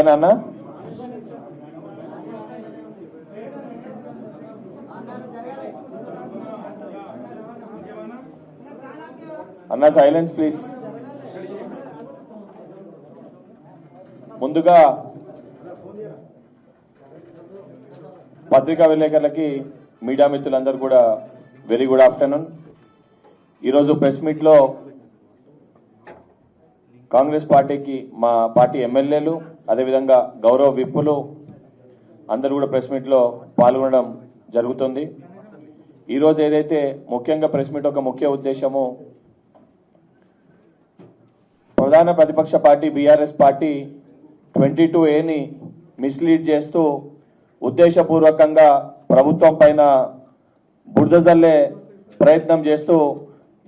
ఓకేనా అన్న? అన్న సైలెన్స్ ప్లీజ్. ముందుగా పత్రికా విలేకరులకి, మీడియా మిత్రులందరూ కూడా వెరీ గుడ్ ఆఫ్టర్నూన్. ఈరోజు ప్రెస్ మీట్లో కాంగ్రెస్ పార్టీకి మా పార్టీ ఎమ్మెల్యేలు, అదేవిధంగా గౌరవ విప్పులు అందరూ కూడా ప్రెస్ మీట్లో పాల్గొనడం జరుగుతుంది. ఈరోజు ఏదైతే ముఖ్యంగా ప్రెస్ మీట్ ఒక ముఖ్య ఉద్దేశము, ప్రధాన ప్రతిపక్ష party BRS party 22A mislead చేస్తూ ఉద్దేశపూర్వకంగా ప్రభుత్వం పైన బురద జల్లే ప్రయత్నం చేస్తూ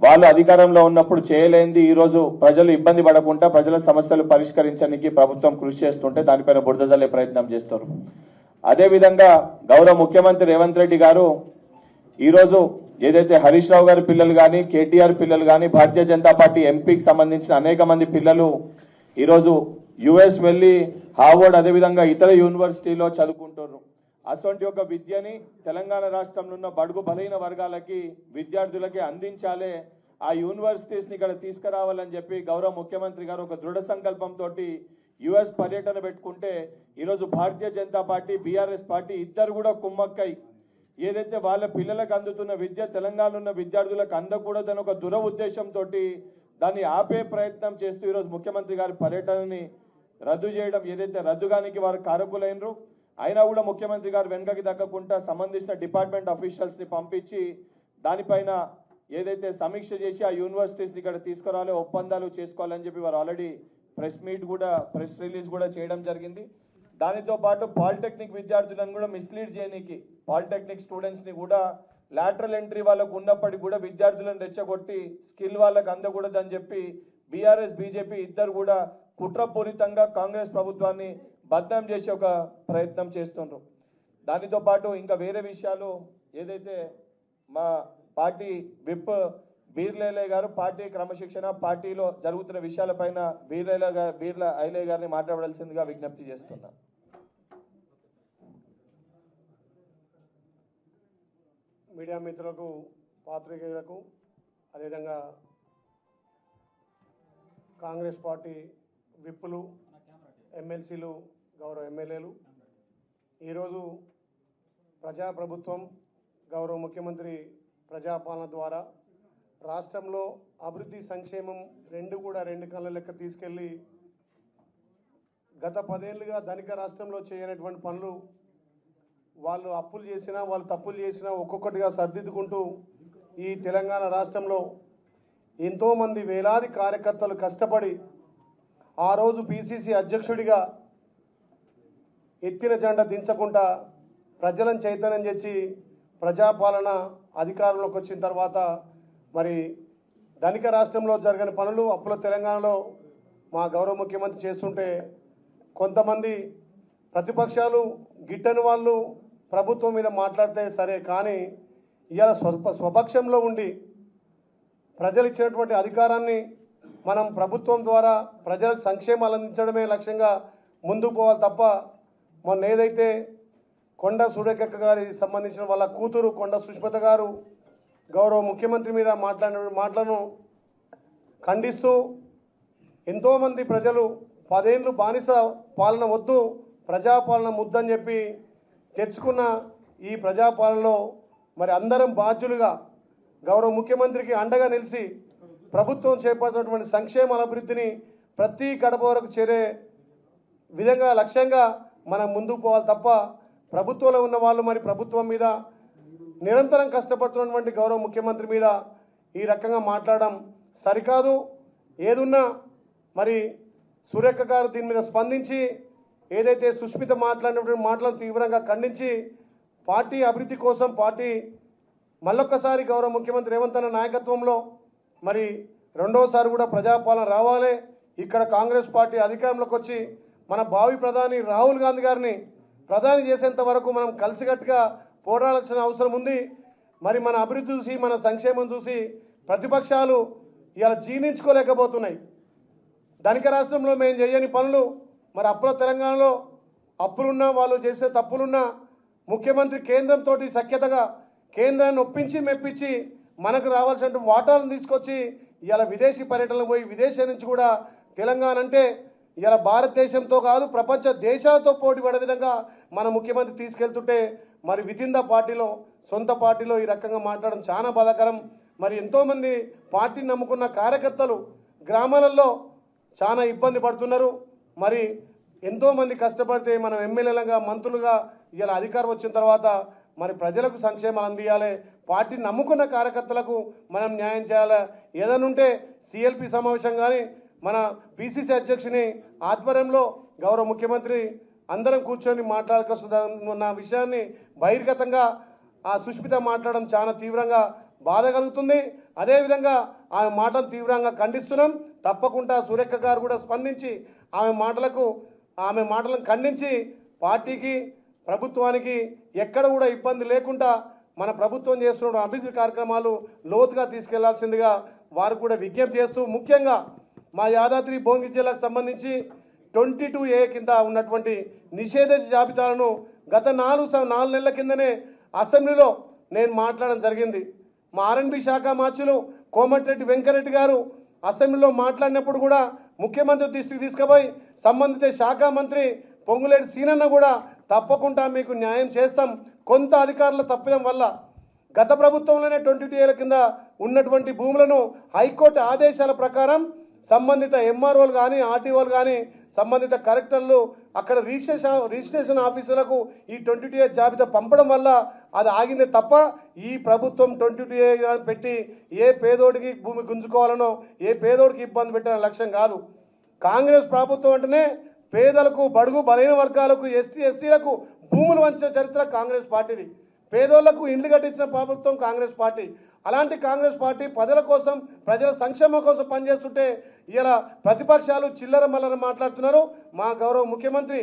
వాళ్ళు అధికారంలో ఉన్నప్పుడు చేయలేంది ఈరోజు ప్రజలు ఇబ్బంది పడకుండా ప్రజల సమస్యలు పరిష్కరించడానికి ప్రభుత్వం కృషి చేస్తుంటే దానిపైన బురద జల్లే ప్రయత్నం చేస్తారు. అదేవిధంగా గౌరవ ముఖ్యమంత్రి రేవంత్ రెడ్డి గారు ఈరోజు ఏదైతే హరీష్ రావు గారి పిల్లలు కానీ, కేటీఆర్ పిల్లలు కానీ, భారతీయ జనతా పార్టీ ఎంపీకి సంబంధించిన అనేక మంది పిల్లలు ఈరోజు యుఎస్ వెళ్లి హార్వర్డ్ అదేవిధంగా ఇతర యూనివర్సిటీలో చదువుకుంటున్నారు. అటువంటి ఒక విద్యని తెలంగాణ రాష్ట్రంలో ఉన్న బడుగు బలహీన వర్గాలకి విద్యార్థులకి అందించాలి, ఆ యూనివర్సిటీస్ని ఇక్కడ తీసుకురావాలని చెప్పి గౌరవ ముఖ్యమంత్రి గారు ఒక దృఢ సంకల్పంతో యుఎస్ పర్యటన పెట్టుకుంటే ఈరోజు Bharatiya Janata party BRS party ఇద్దరు కూడా కుమ్మక్కై ఏదైతే వాళ్ళ పిల్లలకు అందుతున్న విద్య తెలంగాణలో ఉన్న విద్యార్థులకు అందకూడదని ఒక దుర ఉద్దేశంతో దాన్ని ఆపే ప్రయత్నం చేస్తూ ఈరోజు ముఖ్యమంత్రి గారి పర్యటనని రద్దు చేయడం, ఏదైతే రద్దుగానికి వారు కారకులైనరు అయినా కూడా ముఖ్యమంత్రి గారు వెనుకకి దక్కకుండా సంబంధించిన డిపార్ట్మెంట్ ఆఫీషియల్స్ని పంపించి దానిపైన ఏదైతే సమీక్ష చేసి ఆ యూనివర్సిటీస్ని ఇక్కడ తీసుకురావాలి, ఒప్పందాలు చేసుకోవాలని చెప్పి వారు ఆల్రెడీ ప్రెస్ రిలీజ్ కూడా చేయడం జరిగింది. దానితో పాటు పాలిటెక్నిక్ విద్యార్థులను కూడా మిస్లీడ్ చేయడానికి పాలిటెక్నిక్ స్టూడెంట్స్ని కూడా లాటరల్ ఎంట్రీ వాళ్ళకు ఉన్నప్పటికీ కూడా విద్యార్థులను రెచ్చగొట్టి స్కిల్ వాళ్ళకు అందకూడదని చెప్పి బీఆర్ఎస్ బీజేపీ ఇద్దరు కూడా కుట్రపూరితంగా కాంగ్రెస్ ప్రభుత్వాన్ని బద్నాం చేసే ఒక ప్రయత్నం చేస్తున్నారు. దానితో పాటు ఇంకా వేరే విషయాలు ఏదైతే మా పార్టీ విప్ బీర్ల గారు పార్టీ క్రమశిక్షణ పార్టీలో జరుగుతున్న విషయాలపైన బీర్ల ఐలయ్య గారిని మాట్లాడాల్సిందిగా విజ్ఞప్తి చేస్తున్నా. మీడియా మిత్రులకు, పాత్రికేయులకు, అదేవిధంగా కాంగ్రెస్ పార్టీ విప్పులు, ఎమ్మెల్సీలు, గౌరవ ఎమ్మెల్యేలు, ఈరోజు ప్రజాప్రభుత్వం గౌరవ ముఖ్యమంత్రి ప్రజాపాలన ద్వారా రాష్ట్రంలో అభివృద్ధి సంక్షేమం రెండు కళ్ళ లెక్క తీసుకెళ్ళి గత 10 ఏళ్ళుగా ధనిక రాష్ట్రంలో చేయనటువంటి పనులు, వాళ్ళు అప్పులు చేసినా వాళ్ళు తప్పులు చేసినా ఒక్కొక్కటిగా సర్దిద్దుకుంటూ ఈ తెలంగాణ రాష్ట్రంలో ఎంతోమంది వేలాది కార్యకర్తలు కష్టపడి ఆ రోజు పిసిసి అధ్యక్షుడిగా ఎత్తిన జెండా దించకుండా ప్రజలను చైతన్యం చేసి ప్రజాపాలన అధికారంలోకి వచ్చిన తర్వాత మరి ధనిక రాష్ట్రంలో జరగని పనులు అప్పుల తెలంగాణలో మా గౌరవ ముఖ్యమంత్రి చేస్తుంటే కొంతమంది ప్రతిపక్షాలు గిట్టని వాళ్ళు ప్రభుత్వం మీద మాట్లాడితే సరే, కానీ ఇవాళ స్వపక్షంలో ఉండి ప్రజలు ఇచ్చినటువంటి అధికారాన్ని మనం ప్రభుత్వం ద్వారా ప్రజలకు సంక్షేమాలు అందించడమే లక్ష్యంగా ముందుకు పోవాలి తప్ప మొన్న ఏదైతే కొండ సురేఖ గారి సంబంధించిన వాళ్ళ కూతురు కొండ సుష్మిత గారు గౌరవ ముఖ్యమంత్రి మీద మాట్లాడిన మాటలను ఖండిస్తూ ఎంతోమంది ప్రజలు 10 ఏళ్ళు బానిస పాలన వద్దు, ప్రజాపాలన ముద్దని చెప్పి తెచ్చుకున్న ఈ ప్రజాపాలనలో మరి అందరం బాధ్యులుగా గౌరవ ముఖ్యమంత్రికి అండగా నిలిచి ప్రభుత్వం చేపట్టినటువంటి సంక్షేమ అభివృద్ధిని ప్రతి గడప వరకు చేరే విధంగా లక్ష్యంగా మనం ముందుకు పోవాలి తప్ప ప్రభుత్వంలో ఉన్న వాళ్ళు మరి ప్రభుత్వం మీద నిరంతరం కష్టపడుతున్నటువంటి గౌరవ ముఖ్యమంత్రి మీద ఈ రకంగా మాట్లాడడం సరికాదు. ఏదున్నా మరి సురేఖ గారు దీని మీద స్పందించి ఏదైతే సుష్మిత మాట్లాడినటువంటి మాటలను తీవ్రంగా ఖండించి పార్టీ అభివృద్ధి కోసం పార్టీ మళ్ళొక్కసారి గౌరవ ముఖ్యమంత్రి రేవంత్ అన్న నాయకత్వంలో మరి రెండోసారి కూడా ప్రజాపాలన రావాలి, ఇక్కడ కాంగ్రెస్ పార్టీ అధికారంలోకి వచ్చి మన భావి ప్రధాని రాహుల్ గాంధీ గారిని ప్రధాని చేసేంత వరకు మనం కలిసికట్టుగా పోరాడాల్సిన అవసరం ఉంది. మరి మన అభివృద్ధి చూసి మన సంక్షేమం చూసి ప్రతిపక్షాలు ఇలా జీర్ణించుకోలేకపోతున్నాయి. ధనిక రాష్ట్రంలో మేము చేయని పనులు మరి అప్పుల తెలంగాణలో అప్పులున్నా వాళ్ళు చేసే తప్పులున్నా ముఖ్యమంత్రి కేంద్రంతో సఖ్యతగా కేంద్రాన్ని ఒప్పించి మెప్పించి మనకు రావాల్సిన వాటాలను తీసుకొచ్చి ఇలా విదేశీ పర్యటనలు పోయి విదేశాల నుంచి కూడా తెలంగాణ అంటే ఇలా భారతదేశంతో కాదు ప్రపంచ దేశాలతో పోటీ పడే విధంగా మన ముఖ్యమంత్రి తీసుకెళ్తుంటే మరి వితిన్ ద పార్టీలో సొంత పార్టీలో ఈ రకంగా మాట్లాడడం చాలా బాధాకరం. మరి ఎంతోమంది పార్టీని నమ్ముకున్న కార్యకర్తలు గ్రామాలలో చాలా ఇబ్బంది పడుతున్నారు. మరి ఎంతోమంది కష్టపడితే మనం ఎమ్మెల్యేలుగా మంత్రులుగా ఇలా అధికారం వచ్చిన తర్వాత మరి ప్రజలకు సంక్షేమాలు అందియాలి, పార్టీని నమ్ముకున్న కార్యకర్తలకు మనం న్యాయం చేయాలి. ఏదైనా ఉంటే సిఎల్పి సమావేశం కానీ మన పిసిసి అధ్యక్షుని ఆధ్వర్యంలో గౌరవ ముఖ్యమంత్రి అందరం కూర్చొని మాట్లాడుకొస్తున్న విషయాన్ని బహిర్గతంగా ఆ సుష్మిత మాట్లాడడం చాలా తీవ్రంగా బాధ కలుగుతుంది. అదేవిధంగా ఆమె మాటలు తీవ్రంగా ఖండిస్తున్నాం. తప్పకుండా సురేఖ గారు కూడా స్పందించి ఆమె మాటలను ఖండించి పార్టీకి ప్రభుత్వానికి ఎక్కడ కూడా ఇబ్బంది లేకుండా మన ప్రభుత్వం చేస్తున్న అభివృద్ధి కార్యక్రమాలు లోతుగా తీసుకెళ్లాల్సిందిగా వారు కూడా విజ్ఞప్తి చేస్తూ, ముఖ్యంగా మా యాదాద్రి భువనగిరి జిల్లాకు సంబంధించి 22A కింద ఉన్నటువంటి నిషేధిత జాబితాలను గత 4 నెలల కిందనే అసెంబ్లీలో నేను మాట్లాడడం జరిగింది. మా ఆర్ఎండ్బి శాఖ మార్చులు కోమటిరెడ్డి వెంకరెడ్డి గారు అసెంబ్లీలో మాట్లాడినప్పుడు కూడా ముఖ్యమంత్రి దృష్టికి తీసుకుపోయి సంబంధిత శాఖ మంత్రి పొంగులేటి సీనన్న కూడా తప్పకుండా మీకు న్యాయం చేస్తాం, కొంత అధికారుల తప్పిదం వల్ల గత ప్రభుత్వంలోనే 22A కింద ఉన్నటువంటి భూములను హైకోర్టు ఆదేశాల ప్రకారం సంబంధిత ఎంఆర్ఓలు కానీ ఆర్టీఓలు కానీ సంబంధిత కలెక్టర్లు అక్కడ రిజిస్ట్రేషన్ ఆఫీసులకు ఈ 22A జాబితా పంపడం వల్ల అది ఆగిందే తప్ప ఈ ప్రభుత్వం 22A పెట్టి ఏ పేదోడికి భూమి గుంజుకోవాలనో ఏ పేదోడికి ఇబ్బంది పెట్టిన లక్ష్యం కాదు. కాంగ్రెస్ ప్రభుత్వం అంటేనే పేదలకు బడుగు బలైన వర్గాలకు ఎస్టీ ఎస్సీలకు భూములు వంచిన చరిత్ర కాంగ్రెస్ పార్టీది. పేదోళ్లకు ఇండ్లు కట్టించిన ప్రభుత్వం కాంగ్రెస్ పార్టీ. అలాంటి కాంగ్రెస్ పార్టీ ప్రజల కోసం ప్రజల సంక్షేమం కోసం పనిచేస్తుంటే ఇలా ప్రతిపక్షాలు చిల్లర మల్లర మాట్లాడుతున్నారు. మా గౌరవ ముఖ్యమంత్రి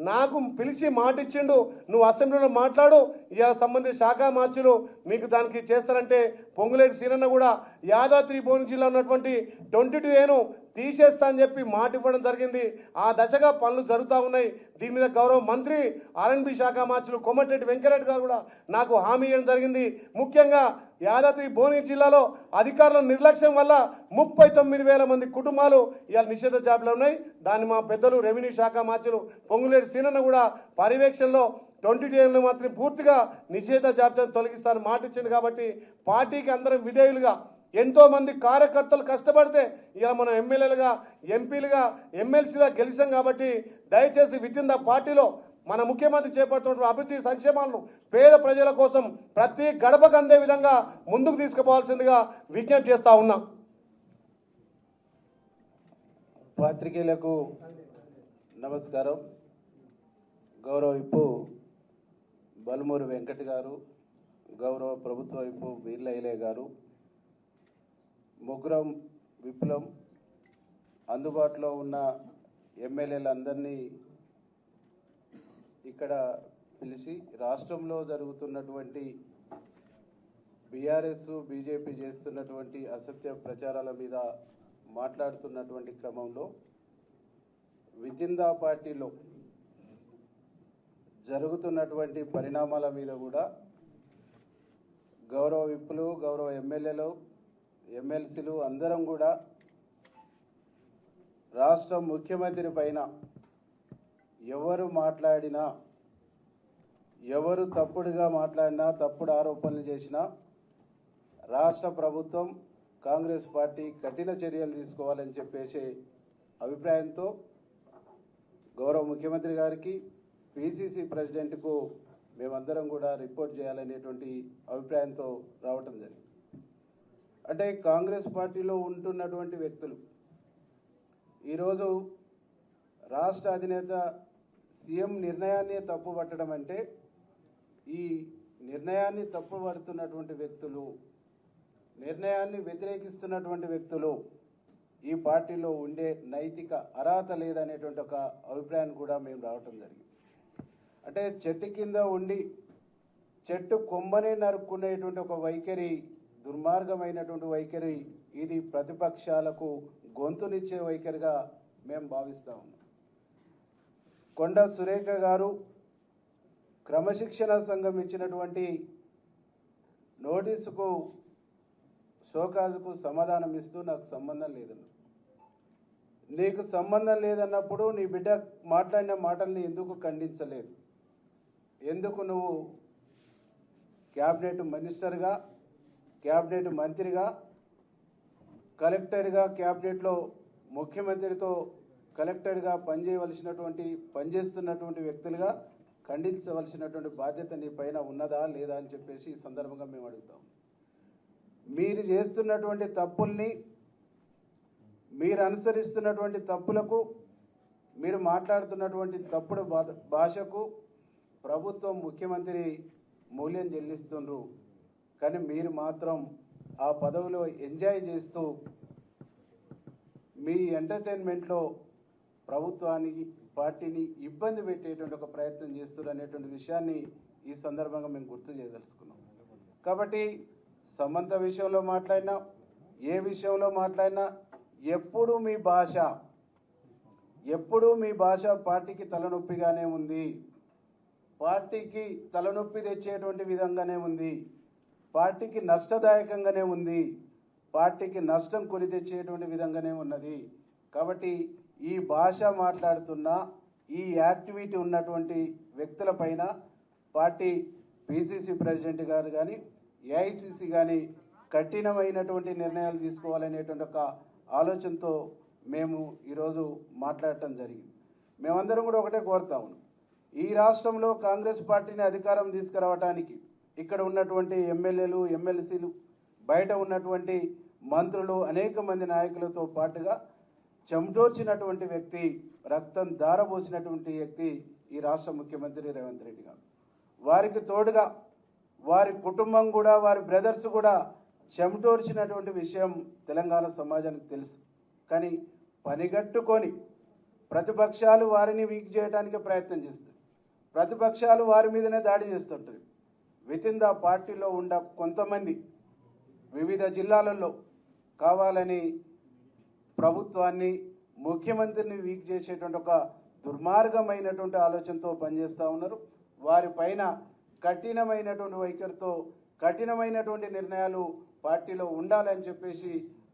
నాకు పిలిచి మాట ఇచ్చిండు, నువ్వు అసెంబ్లీలో మాట్లాడు, ఇలా సంబంధిత శాఖ మార్చులు మీకు దానికి చేస్తారంటే పొంగులేటి సీనన్న కూడా యాదాద్రి భువనగిరి జిల్లా ఉన్నటువంటి 22Aను తీసేస్తా అని చెప్పి మాట ఇవ్వడం జరిగింది. ఆ దశగా పనులు జరుగుతూ ఉన్నాయి. దీని మీద గౌరవ మంత్రి ఆర్ఎండ్బి శాఖ మార్చులు కోమటిరెడ్డి వెంకరెడ్డి గారు కూడా నాకు హామీ ఇవ్వడం జరిగింది. ముఖ్యంగా యాదాద్రి భువనగిరి జిల్లాలో అధికారుల నిర్లక్ష్యం వల్ల 39,000 మంది కుటుంబాలు ఇవాళ నిషేధ జాబితాలో ఉన్నాయి. దాన్ని మా పెద్దలు రెవెన్యూ శాఖ మార్చులు పొంగులేటి సీనన్న కూడా పర్యవేక్షణలో 22Aలను మాత్రం పూర్తిగా నిషేధ జాబితాను తొలగిస్తారని మాట ఇచ్చింది. కాబట్టి పార్టీకి అందరం విధేయులుగా ఎంతో మంది కార్యకర్తలు కష్టపడితే ఇలా మనం ఎమ్మెల్యేలుగా ఎంపీలుగా ఎమ్మెల్సీగా గెలిచాం. కాబట్టి దయచేసి వితిన్ ద పార్టీలో మన ముఖ్యమంత్రి చేపడుతున్న అభివృద్ధి సంక్షేమాలను పేద ప్రజల కోసం ప్రతి గడపకు అందే విధంగా ముందుకు తీసుకుపోవాల్సిందిగా విజ్ఞప్తి చేస్తా ఉన్నాం. పాత్రికేయులకు నమస్కారం. గౌరవ విప్పు బలుమూరి వెంకట గారు, గౌరవ ప్రభుత్వ విప్పు వీర్లైలే గారు, ముగ్గురం విప్లం అందుబాటులో ఉన్న ఎమ్మెల్యేలందరినీ ఇక్కడ పిలిచి రాష్ట్రంలో జరుగుతున్నటువంటి బీఆర్ఎస్ బీజేపీ చేస్తున్నటువంటి అసత్య ప్రచారాల మీద మాట్లాడుతున్నటువంటి క్రమంలో వితిన్ ద పార్టీలో జరుగుతున్నటువంటి పరిణామాల మీద కూడా గౌరవ విప్పులు, గౌరవ ఎమ్మెల్యేలు, ఎమ్మెల్సీలు అందరం కూడా రాష్ట్ర ముఖ్యమంత్రి పైన ఎవరు మాట్లాడినా, ఎవరు తప్పుడుగా మాట్లాడినా, తప్పుడు ఆరోపణలు చేసినా రాష్ట్ర ప్రభుత్వం కాంగ్రెస్ పార్టీ కఠిన చర్యలు తీసుకోవాలని చెప్పేసి అభిప్రాయంతో గౌరవ ముఖ్యమంత్రి గారికి, పిసిసి ప్రెసిడెంట్కు మేమందరం కూడా రిపోర్ట్ చేయాలనేటువంటి అభిప్రాయంతో రావటం జరిగింది. అంటే కాంగ్రెస్ పార్టీలో ఉంటున్నటువంటి వ్యక్తులు ఈరోజు రాష్ట్ర అధినేత సీఎం నిర్ణయాన్ని తప్పుపట్టడం అంటే ఈ నిర్ణయాన్ని తప్పుపడుతున్నటువంటి వ్యక్తులు, నిర్ణయాన్ని వ్యతిరేకిస్తున్నటువంటి వ్యక్తులు ఈ పార్టీలో ఉండే నైతిక అర్హత లేదనేటువంటి ఒక అభిప్రాయాన్ని కూడా మేము రావటం జరిగింది. అంటే చెట్టు కింద ఉండి చెట్టు కొమ్మనే నరుక్కునేటువంటి ఒక వైఖరి, దుర్మార్గమైనటువంటి వైఖరి, ఇది ప్రతిపక్షాలకు గొంతునిచ్చే వైఖరిగా మేము భావిస్తూ ఉన్నాం. కొండ సురేఖ గారు క్రమశిక్షణ సంఘం ఇచ్చినటువంటి నోటీసుకు షోకాజుకు సమాధానం ఇస్తూ నాకు సంబంధం లేదన్న. నీకు సంబంధం లేదన్నప్పుడు నీ బిడ్డ మాట్లాడిన మాటల్ని ఎందుకు ఖండించలేదు? ఎందుకు నువ్వు క్యాబినెట్ మినిస్టర్గా, క్యాబినెట్ మంత్రిగా, కలెక్టర్గా, క్యాబినెట్లో ముఖ్యమంత్రితో కలెక్టర్గా పనిచేస్తున్నటువంటి వ్యక్తులుగా ఖండించవలసినటువంటి బాధ్యత నీ పైన ఉన్నదా లేదా అని చెప్పేసి ఈ సందర్భంగా మేము అడుగుతాం. మీరు చేస్తున్నటువంటి తప్పుల్ని, మీరు అనుసరిస్తున్నటువంటి తప్పులకు, మీరు మాట్లాడుతున్నటువంటి తప్పుడు భాషకు ప్రభుత్వం, ముఖ్యమంత్రి మూల్యం చెల్లిస్తుండ్రు. కానీ మీరు మాత్రం ఆ పదవిలో ఎంజాయ్ చేస్తూ మీ ఎంటర్టైన్మెంట్లో ప్రభుత్వానికి, పార్టీని ఇబ్బంది పెట్టేటువంటి ఒక ప్రయత్నం చేస్తున్నారు అనేటువంటి విషయాన్ని ఈ సందర్భంగా మేము గుర్తు చేయదలుచుకున్నాం. కాబట్టి సమంత విషయంలో మాట్లాడినా, ఏ విషయంలో మాట్లాడినా ఎప్పుడూ మీ భాష పార్టీకి తలనొప్పిగానే ఉంది, పార్టీకి తలనొప్పి తెచ్చేటువంటి విధంగానే ఉంది, పార్టీకి నష్టదాయకంగానే ఉంది, పార్టీకి నష్టం కొని తెచ్చేటువంటి విధంగానే ఉన్నది. కాబట్టి ఈ భాష మాట్లాడుతున్న, ఈ యాక్టివిటీ ఉన్నటువంటి వ్యక్తులపైన పార్టీ పిసిసి ప్రెసిడెంట్ గారు కానీ, ఏఐసిసి కానీ కఠినమైనటువంటి నిర్ణయాలు తీసుకోవాలనేటువంటి ఒక ఆలోచనతో మేము ఈరోజు మాట్లాడటం జరిగింది. మేమందరం కూడా ఒకటే కోరుతా ఉన్నాం. ఈ రాష్ట్రంలో కాంగ్రెస్ పార్టీని అధికారం తీసుకురావడానికి ఇక్కడ ఉన్నటువంటి ఎమ్మెల్యేలు, ఎమ్మెల్సీలు, బయట ఉన్నటువంటి మంత్రులు, అనేక మంది నాయకులతో పాటుగా చెమటోర్చినటువంటి వ్యక్తి, రక్తం ధారపోసినటువంటి వ్యక్తి ఈ రాష్ట్ర ముఖ్యమంత్రి రేవంత్ రెడ్డి గారు. వారికి తోడుగా వారి కుటుంబం కూడా, వారి బ్రదర్స్ కూడా చెమటోర్చినటువంటి విషయం తెలంగాణ సమాజానికి తెలుసు. కానీ పనిగట్టుకొని ప్రతిపక్షాలు వారిని వీక్ చేయడానికి ప్రయత్నం చేస్తాయి, ప్రతిపక్షాలు వారి మీదనే దాడి చేస్తుంటాయి. వితిన్ ద పార్టీలో ఉన్న కొంతమంది వివిధ జిల్లాలలో కావాలని ప్రభుత్వాన్ని, ముఖ్యమంత్రిని వీక్ చేసేటువంటి ఒక దుర్మార్గమైనటువంటి ఆలోచనతో పనిచేస్తూ ఉన్నారు. వారిపైన కఠినమైనటువంటి వైఖరితో కఠినమైనటువంటి నిర్ణయాలు పార్టీలో ఉండాలని చెప్పేసి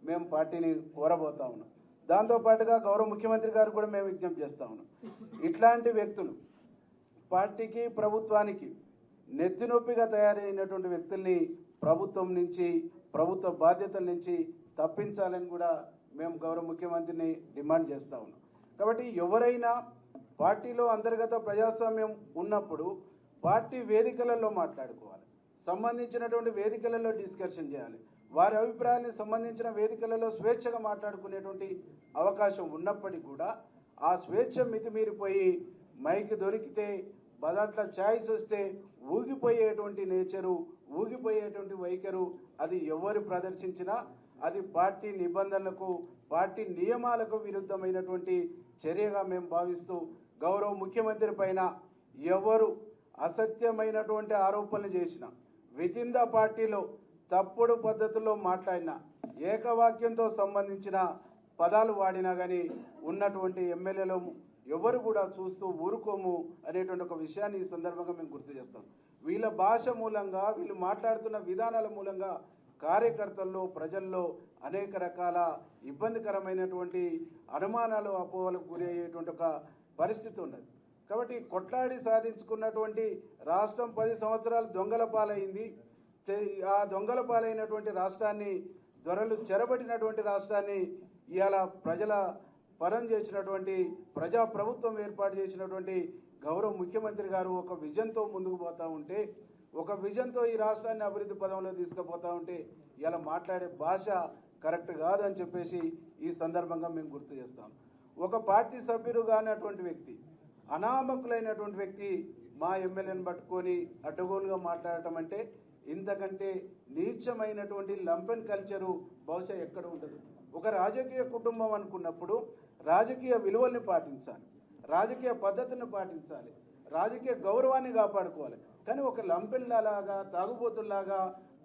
మేము పార్టీని కోరబోతా ఉన్నాం. దాంతోపాటుగా గౌరవ ముఖ్యమంత్రి గారు కూడా మేము విజ్ఞప్తి చేస్తూ ఉన్నాం. ఇట్లాంటి వ్యక్తులు పార్టీకి, ప్రభుత్వానికి నెత్తినొప్పిగా తయారైనటువంటి వ్యక్తుల్ని ప్రభుత్వం నుంచి, ప్రభుత్వ బాధ్యతల నుంచి తప్పించాలని కూడా మేము గౌరవ ముఖ్యమంత్రిని డిమాండ్ చేస్తూ ఉన్నాం. కాబట్టి ఎవరైనా పార్టీలో అంతర్గత ప్రజాస్వామ్యం ఉన్నప్పుడు పార్టీ వేదికలలో మాట్లాడుకోవాలి, సంబంధించినటువంటి వేదికలలో డిస్కషన్ చేయాలి, వారి అభిప్రాయానికి సంబంధించిన వేదికలలో స్వేచ్ఛగా మాట్లాడుకునేటువంటి అవకాశం ఉన్నప్పటికీ కూడా ఆ స్వేచ్ఛ మితిమీరిపోయి మైక్ దొరికితే బదాట్ల ఛాయిస్ వస్తే ఊగిపోయేటువంటి నేచరు, ఊగిపోయేటువంటి వైఖరు అది ఎవరు ప్రదర్శించినా అది పార్టీ నిబంధనలకు, పార్టీ నియమాలకు విరుద్ధమైనటువంటి చర్యగా మేము భావిస్తూ గౌరవ ముఖ్యమంత్రి పైన ఎవరు అసత్యమైనటువంటి ఆరోపణలు చేసినా, వితిన్ ద పార్టీలో తప్పుడు పద్ధతుల్లో మాట్లాడినా, ఏకవాక్యంతో సంబంధించిన పదాలు వాడినా కానీ ఉన్నటువంటి ఎమ్మెల్యేలు ఎవరు కూడా చూస్తూ ఊరుకోము అనేటువంటి ఒక విషయాన్ని ఈ సందర్భంగా మేము గుర్తు చేస్తాం. వీళ్ళ భాష మూలంగా, వీళ్ళు మాట్లాడుతున్న విధానాల మూలంగా కార్యకర్తల్లో, ప్రజల్లో అనేక రకాల ఇబ్బందికరమైనటువంటి అనుమానాలు, అపోహలకు గురి అయ్యేటువంటి ఒక పరిస్థితి ఉన్నది. కాబట్టి కొట్లాడి సాధించుకున్నటువంటి రాష్ట్రం 10 సంవత్సరాలు దొంగల పాలైంది. ఆ దొంగల పాలైనటువంటి రాష్ట్రాన్ని, దొరలు చెరబడినటువంటి రాష్ట్రాన్ని ఇవాళ ప్రజల పరం చేసినటువంటి, ప్రజా ప్రభుత్వం ఏర్పాటు చేసినటువంటి గౌరవ ముఖ్యమంత్రి గారు ఒక విజన్తో ముందుకు పోతూ ఉంటే, ఒక విజన్తో ఈ రాష్ట్రాన్ని అభివృద్ధి పదంలో తీసుకుపోతూ ఉంటే ఇలా మాట్లాడే భాష కరెక్ట్ కాదని చెప్పేసి ఈ సందర్భంగా మేము గుర్తు చేస్తాం. ఒక పార్టీ సభ్యుడు కానటువంటి వ్యక్తి, అనామకులైనటువంటి వ్యక్తి మా ఎమ్మెల్యేని పట్టుకొని అడ్డగోలుగా మాట్లాడటం అంటే ఇంతకంటే నీచమైనటువంటి లంపెన్ కల్చరు బహుశా ఎక్కడ ఉండదు. ఒక రాజకీయ కుటుంబం అనుకున్నప్పుడు రాజకీయ విలువల్ని పాటించాలి, రాజకీయ పద్ధతిని పాటించాలి, రాజకీయ గౌరవాన్ని కాపాడుకోవాలి. కానీ ఒక లంపెన్లాగా, తాగుబోతుల్లాగా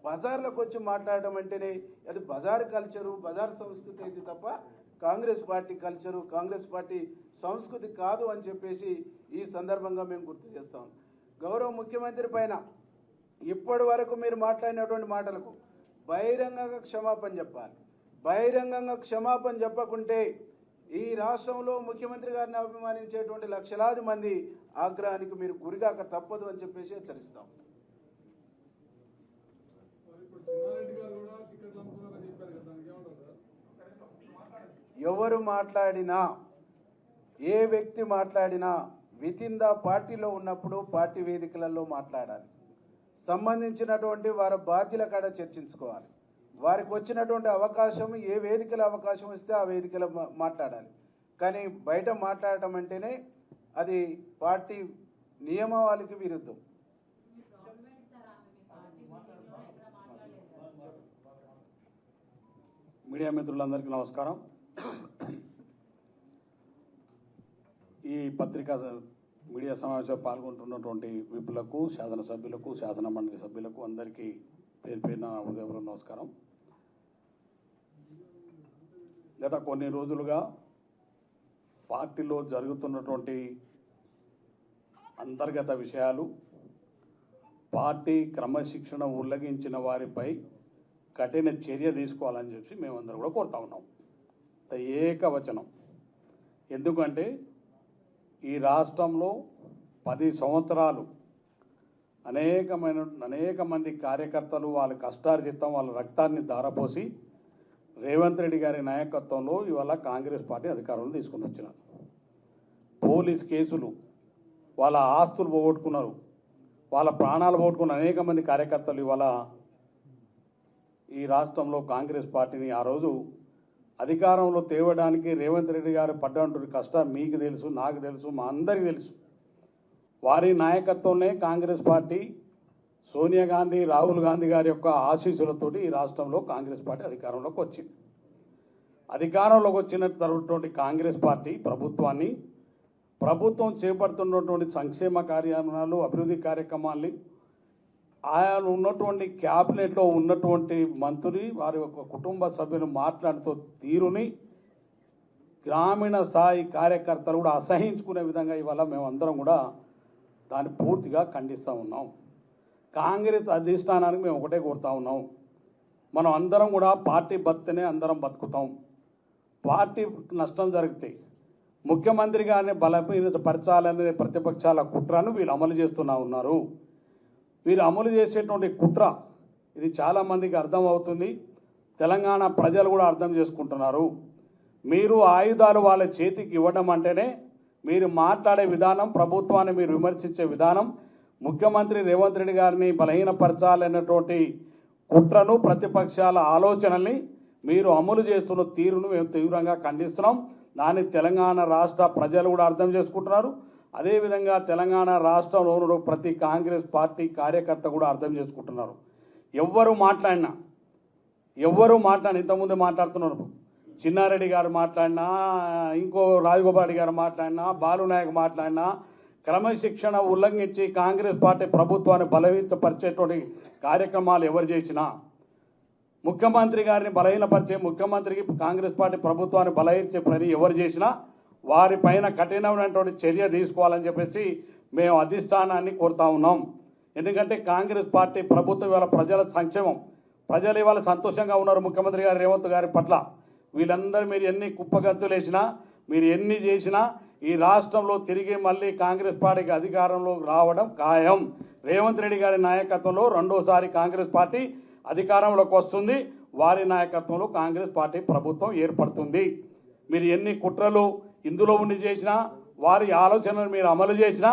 బజార్లకు వచ్చి మాట్లాడడం అంటేనే అది బజార్ కల్చరు, బజార్ సంస్కృతి అయితే తప్ప Congress party culture, Congress party సంస్కృతి కాదు అని చెప్పేసి ఈ సందర్భంగా మేము గుర్తు చేస్తాం. గౌరవ ముఖ్యమంత్రి పైన ఇప్పటి వరకు మీరు మాట్లాడినటువంటి మాటలకు బహిరంగంగా క్షమాపణ చెప్పాలి. బహిరంగంగా క్షమాపణ చెప్పకుంటే ఈ రాష్ట్రంలో ముఖ్యమంత్రి గారిని అభిమానించేటువంటి లక్షలాది మంది ఆగ్రహానికి మీరు గురిగాక తప్పదు అని చెప్పేసి హెచ్చరిస్తాం. ఎవరు మాట్లాడినా, ఏ వ్యక్తి మాట్లాడినా వితిన్ ద పార్టీలో ఉన్నప్పుడు పార్టీ వేదికలలో మాట్లాడాలి. సంబంధించినటువంటి వారి బాధ్యుల కాడ చర్చించుకోవాలి. వారికి వచ్చినటువంటి అవకాశం, ఏ వేదికల అవకాశం ఇస్తే ఆ వేదికలో మాట్లాడాలి. కానీ బయట మాట్లాడటం అంటేనే అది పార్టీ నియమావళికి విరుద్ధం. మీడియా మిత్రులందరికీ నమస్కారం. ఈ పత్రికా మీడియా సమావేశంలో పాల్గొంటున్నటువంటి విపులకు, శాసనసభ్యులకు, శాసన మండలి సభ్యులకు అందరికీ పేరు పేరున హృదయపూర్వక నమస్కారం. గత కొన్ని రోజులుగా పార్టీలో జరుగుతున్నటువంటి అంతర్గత విషయాలు, పార్టీ క్రమశిక్షణ ఉల్లంఘించిన వారిపై కఠిన చర్య తీసుకోవాలని చెప్పి మేమందరం కూడా కోరుతా ఉన్నాం. ఏకవచనం. ఎందుకంటే ఈ రాష్ట్రంలో 10 సంవత్సరాలు అనేక మంది కార్యకర్తలు వాళ్ళ కష్టార్జితం, వాళ్ళ రక్తాన్ని ధారపోసి రేవంత్ రెడ్డి గారి నాయకత్వంలో ఇవాళ కాంగ్రెస్ పార్టీ అధికారంలో తీసుకుని వచ్చినారు. పోలీస్ కేసులు, వాళ్ళ ఆస్తులు పోగొట్టుకున్నారు, వాళ్ళ ప్రాణాలు పోగొట్టుకున్న అనేక మంది కార్యకర్తలు ఇవాళ ఈ రాష్ట్రంలో కాంగ్రెస్ పార్టీని ఆ రోజు అధికారంలో తేవడానికి రేవంత్ రెడ్డి గారు పడ్డటువంటి కష్టం మీకు తెలుసు, నాకు తెలుసు, మా అందరికీ తెలుసు. వారి నాయకత్వంలో కాంగ్రెస్ పార్టీ సోనియా గాంధీ, రాహుల్ గాంధీ గారి యొక్క ఆశీస్సులతోటి ఈ రాష్ట్రంలో కాంగ్రెస్ పార్టీ అధికారంలోకి వచ్చింది. అధికారంలోకి వచ్చినటువంటి కాంగ్రెస్ పార్టీ ప్రభుత్వం చేపడుతున్నటువంటి సంక్షేమ కార్యక్రమాలు, అభివృద్ధి కార్యక్రమాల్ని ఆయన ఉన్నటువంటి క్యాబినెట్లో ఉన్నటువంటి మంత్రి వారి యొక్క కుటుంబ సభ్యులు మాట్లాడుతూ తీరుని గ్రామీణ స్థాయి కార్యకర్తలు కూడా అసహించుకునే విధంగా ఇవాళ మేమందరం కూడా దాన్ని పూర్తిగా ఖండిస్తూ ఉన్నాం. కాంగ్రెస్ అధిష్టానానికి మేము ఒకటే కోరుతా ఉన్నాం, మనం అందరం కూడా పార్టీ బతినే అందరం బతుకుతాం. పార్టీ నష్టం జరిగితే ముఖ్యమంత్రి గారిని బలపరచాలనే ప్రతిపక్షాల కుట్రను వీళ్ళు అమలు చేస్తున్నా ఉన్నారు. వీరు అమలు చేసేటువంటి కుట్ర ఇది చాలామందికి అర్థమవుతుంది. తెలంగాణ ప్రజలు కూడా అర్థం చేసుకుంటున్నారు. మీరు ఆయుధాలు వాళ్ళ చేతికి ఇవ్వడం అంటేనే మీరు మాట్లాడే విధానం, ప్రభుత్వాన్ని మీరు విమర్శించే విధానం, ముఖ్యమంత్రి రేవంత్ రెడ్డి గారిని బలహీనపరచాలనేటువంటి కుట్రను, ప్రతిపక్షాల ఆలోచనల్ని మీరు అమలు చేస్తున్న తీరును మేము తీవ్రంగా ఖండిస్తున్నాం. దాన్ని తెలంగాణ రాష్ట్ర ప్రజలు కూడా అర్థం చేసుకుంటున్నారు. అదేవిధంగా తెలంగాణ రాష్ట్రంలో ప్రతి కాంగ్రెస్ పార్టీ కార్యకర్త కూడా అర్థం చేసుకుంటున్నారు. ఎవ్వరు మాట్లాడినా ఇంతకుముందు మాట్లాడుతున్నారు, చిన్నారెడ్డి గారు మాట్లాడినా, ఇంకో రాజగోపాల్ గారు మాట్లాడినా, బాలునాయక్ మాట్లాడినా, క్రమశిక్షణ ఉల్లంఘించి కాంగ్రెస్ పార్టీ ప్రభుత్వాన్ని బలహీనపరిచేటువంటి కార్యక్రమాలు ఎవరు చేసినా, ముఖ్యమంత్రి గారిని బలహీనపరిచే, ముఖ్యమంత్రికి కాంగ్రెస్ పార్టీ ప్రభుత్వాన్ని బలహీనపరిచే పని ఎవరు చేసినా వారిపైన కఠినమైనటువంటి చర్య తీసుకోవాలని చెప్పేసి మేము అధిష్టానాన్ని కోరుతా ఉన్నాం. ఎందుకంటే కాంగ్రెస్ పార్టీ ప్రభుత్వం ఇవాళ ప్రజల సంక్షేమం, ప్రజలు ఇవాళ సంతోషంగా ఉన్నారు ముఖ్యమంత్రి గారు రేవంత్ గారి పట్ల. వీళ్ళందరూ మీరు ఎన్ని కుప్పగంతులు వేసినా, మీరు ఎన్ని చేసినా ఈ రాష్ట్రంలో తిరిగి మళ్ళీ కాంగ్రెస్ పార్టీకి అధికారంలో రావడం ఖాయం. రేవంత్ రెడ్డి గారి నాయకత్వంలో రెండోసారి కాంగ్రెస్ పార్టీ అధికారంలోకి వస్తుంది. వారి నాయకత్వంలో కాంగ్రెస్ పార్టీ ప్రభుత్వం ఏర్పడుతుంది. మీరు ఎన్ని కుట్రలు ఇందులో ఉండి చేసినా, వారి ఆలోచనలు మీరు అమలు చేసినా,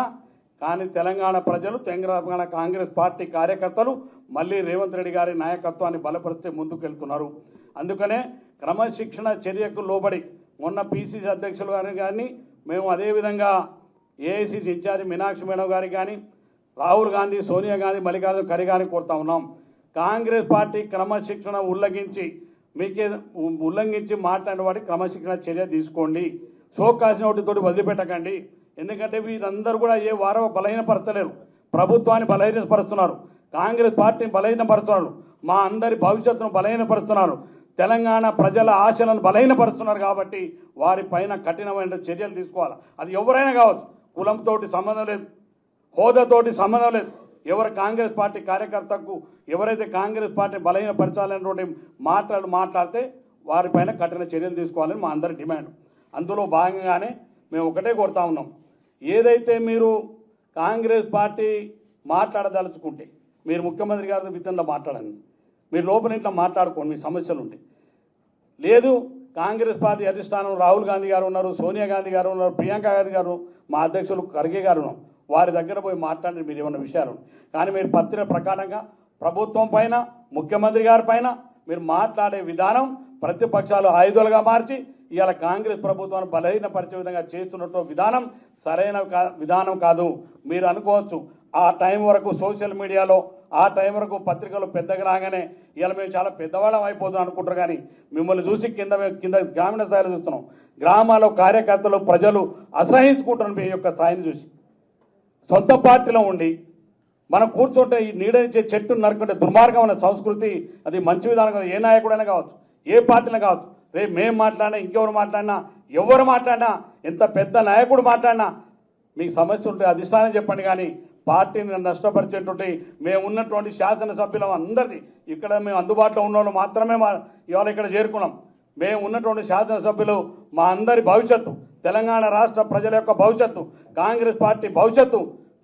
కానీ తెలంగాణ ప్రజలు, తెలంగాణ కాంగ్రెస్ పార్టీ కార్యకర్తలు మళ్ళీ రేవంత్ రెడ్డి గారి నాయకత్వాన్ని బలపరిస్తే ముందుకెళ్తున్నారు. అందుకనే క్రమశిక్షణ చర్యకు లోబడి మొన్న పిసిసి అధ్యక్షులు గారిని కానీ, మేము అదేవిధంగా ఏఐసిసి ఇన్ఛార్జి మీనాక్షి మేడం గారికి కానీ, రాహుల్ గాంధీ, సోనియా గాంధీ, మల్లికార్జున ఖర్గే గారిని కోరుతా ఉన్నాం. కాంగ్రెస్ పార్టీ క్రమశిక్షణ ఉల్లంఘించి మాట్లాడిన వాటి క్రమశిక్షణ చర్య తీసుకోండి. షోకాస్ నోటితోటి వదిలిపెట్టకండి. ఎందుకంటే వీరందరూ కూడా ఏ వారో బలహీనపరచలేరు, ప్రభుత్వాన్ని బలహీనపరుస్తున్నారు, కాంగ్రెస్ పార్టీని బలహీనపరుస్తున్నారు, మా అందరి భవిష్యత్తును బలహీనపరుస్తున్నారు. తెలంగాణ ప్రజల ఆశలను బలహీనపరుస్తున్నారు కాబట్టి వారిపైన కఠినమైన చర్యలు తీసుకోవాలి. అది ఎవరైనా కావచ్చు, కులంతోటి సంబంధం లేదు, హోదాతోటి సంబంధం లేదు. ఎవరు కాంగ్రెస్ పార్టీ కార్యకర్తకు ఎవరైతే కాంగ్రెస్ పార్టీని బలహీనపరచాలనేటువంటి మాట్లాడితే వారిపైన కఠిన చర్యలు తీసుకోవాలని మా అందరి డిమాండ్. అందులో భాగంగానే మేము ఒకటే కోరుతా ఉన్నాం, ఏదైతే మీరు కాంగ్రెస్ పార్టీ మాట్లాడదలుచుకుంటే మీరు ముఖ్యమంత్రి గారి విధంగా మాట్లాడండి, మీరు లోపల ఇంట్లో మాట్లాడుకోండి, మీ సమస్యలు ఉంటాయి. లేదు కాంగ్రెస్ పార్టీ అధిష్టానం రాహుల్ గాంధీ గారు ఉన్నారు, సోనియా గాంధీ గారు ఉన్నారు, ప్రియాంక గాంధీ గారు, మా అధ్యక్షులు ఖర్గే గారు ఉన్నారు, వారి దగ్గర పోయి మాట్లాడి మీరు ఏమన్నా విషయాలు. కానీ మీరు పత్రిక ప్రకారంగా ప్రభుత్వం పైన ముఖ్యమంత్రి గారి పైన మీరు మాట్లాడే విధానం ప్రతిపక్షాలు ఆయుధాలుగా మార్చి ఇవాళ కాంగ్రెస్ ప్రభుత్వాన్ని బలహీనపరిచే విధంగా చేస్తున్నట్టు విధానం సరైన విధానం కాదు. మీరు అనుకోవచ్చు ఆ టైం వరకు సోషల్ మీడియాలో ఆ టైం వరకు పత్రికలు పెద్దగా రాగానే ఇవాళ మేము చాలా పెద్దవాళ్ళం అయిపోతున్నాం అనుకుంటారు. కానీ మిమ్మల్ని చూసి కింద గ్రామీణ స్థాయిలో చూస్తున్నాం, గ్రామాల్లో కార్యకర్తలు ప్రజలు అసహించుకుంటున్నారు మీ యొక్క స్థాయిని చూసి. సొంత పార్టీలో ఉండి మనం కూర్చుంటే ఈ నీడనిచ్చే చెట్టు నరుకుంటే దుర్మార్గమైన సంస్కృతి, అది మంచి విధానం కాదు. ఏ నాయకుడైనా కావచ్చు, ఏ పార్టీలో కావచ్చు, రేపు మేము మాట్లాడినా ఇంకెవరు మాట్లాడినా ఎవరు మాట్లాడినా ఎంత పెద్ద నాయకుడు మాట్లాడినా మీకు సమస్య ఉంటే అధిష్టానం చెప్పండి. కానీ పార్టీని నష్టపరిచేటువంటి మేము ఉన్నటువంటి శాసనసభ్యులం అందరిది ఇక్కడ మేము అందుబాటులో ఉన్న వాళ్ళు మాత్రమే ఇవాళ ఇక్కడ చేరుకున్నాం. మేము ఉన్నటువంటి శాసనసభ్యులు మా అందరి భవిష్యత్తు, తెలంగాణ రాష్ట్ర ప్రజల యొక్క భవిష్యత్తు, కాంగ్రెస్ పార్టీ భవిష్యత్తు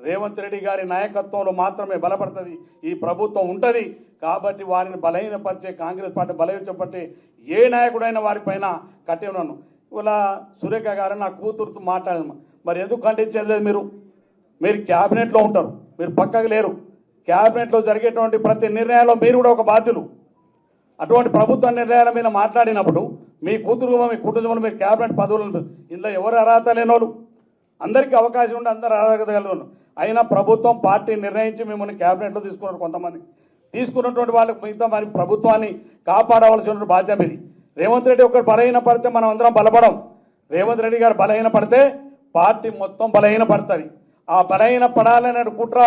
రేవంత్ రెడ్డి గారి నాయకత్వంలో మాత్రమే బలపడుతుంది, ఈ ప్రభుత్వం ఉంటుంది. కాబట్టి వారిని బలహీనపరిచే కాంగ్రెస్ పార్టీ బలహీనపరిచే ఏ నాయకుడైనా వారిపైన కట్టినాను. ఇలా సురేఖ గారు నా కూతురుతో మాట్లాడము, మరి ఎందుకు ఖండించలేదు? మీరు క్యాబినెట్లో ఉంటారు, మీరు పక్కకు లేరు. క్యాబినెట్లో జరిగేటువంటి ప్రతి నిర్ణయాల్లో మీరు కూడా ఒక బాధ్యులు. అటువంటి ప్రభుత్వ నిర్ణయాల మీద మాట్లాడినప్పుడు మీ కూతురు మీ కుటుంబంలో మీరు క్యాబినెట్ పదవులు ఇందులో ఎవరు అర్హత లేనోళ్ళు, అందరికీ అవకాశం ఉండి అందరూ అర్హత కలిగిన అయినా ప్రభుత్వం పార్టీ నిర్ణయించి మిమ్మల్ని క్యాబినెట్లో తీసుకున్నారు. కొంతమంది తీసుకున్నటువంటి వాళ్ళకి మిగతా మరి ప్రభుత్వాన్ని కాపాడవలసిన బాధ్యత మీది. రేవంత్ రెడ్డి ఒకరు బలహీనపడితే మనం అందరం బలపడం. రేవంత్ రెడ్డి గారు బలహీనపడితే పార్టీ మొత్తం బలహీనపడుతుంది. ఆ బలహీన పడాలనే కుట్ర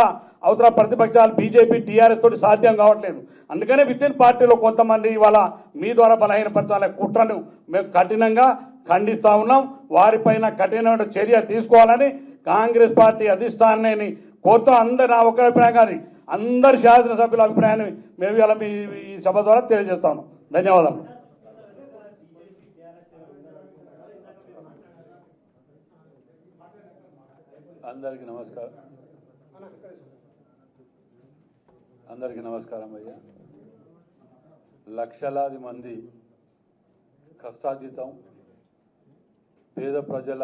అవతల ప్రతిపక్షాలు బీజేపీ టీఆర్ఎస్ తోటి సాధ్యం కావట్లేదు. అందుకనే వితిన్ పార్టీలో కొంతమంది ఇవాళ మీ ద్వారా బలహీనపరచాలనే కుట్రను మేము కఠినంగా ఖండిస్తా ఉన్నాం. వారిపైన కఠినమైన చర్య తీసుకోవాలని కాంగ్రెస్ పార్టీ అధిష్టానాన్ని కోరుతూ అందరు నా ఒక్క అభిప్రాయం కానీ అందరి శాసనసభ్యుల అభిప్రాయాన్ని మేము ఇలా ఈ సభ ద్వారా తెలియజేస్తాము. ధన్యవాదాలు. అందరికీ నమస్కారం. అందరికీ నమస్కారం అయ్యా. లక్షలాది మంది కష్టార్జితం పేద ప్రజల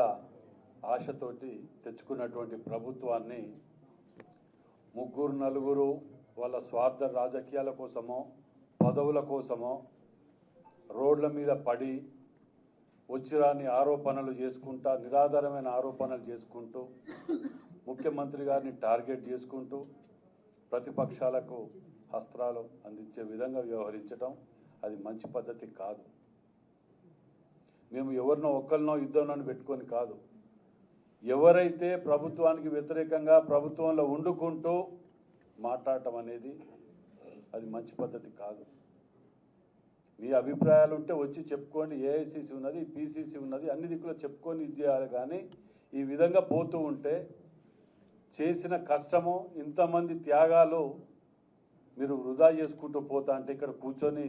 ఆశతోటి తెచ్చుకున్నటువంటి ప్రభుత్వాన్ని ముగ్గురు నలుగురు వాళ్ళ స్వార్థ రాజకీయాల కోసమో పదవుల కోసమో రోడ్ల మీద పడి వచ్చిరాని ఆరోపణలు చేసుకుంటా నిరాధారమైన ఆరోపణలు చేసుకుంటూ ముఖ్యమంత్రి గారిని టార్గెట్ చేసుకుంటూ ప్రతిపక్షాలకు అస్త్రాలు అందించే విధంగా వ్యవహరించడం అది మంచి పద్ధతి కాదు. మేము ఎవరినో ఒక్కరినో ఇద్దరినో పెట్టుకొని కాదు, ఎవరైతే ప్రభుత్వానికి వ్యతిరేకంగా ప్రభుత్వంలో వండుకుంటూ మాట్లాడటం అనేది అది మంచి పద్ధతి కాదు. మీ అభిప్రాయాలు ఉంటే వచ్చి చెప్పుకోండి. ఏఐసిసి ఉన్నది, పిసిసి ఉన్నది, అన్ని దిక్కులో చెప్పుకొని ఇది చేయాలి. కానీ ఈ విధంగా పోతూ ఉంటే చేసిన కష్టము ఇంతమంది త్యాగాలు మీరు వృధా చేసుకుంటూ పోతా అంటే ఇక్కడ కూర్చొని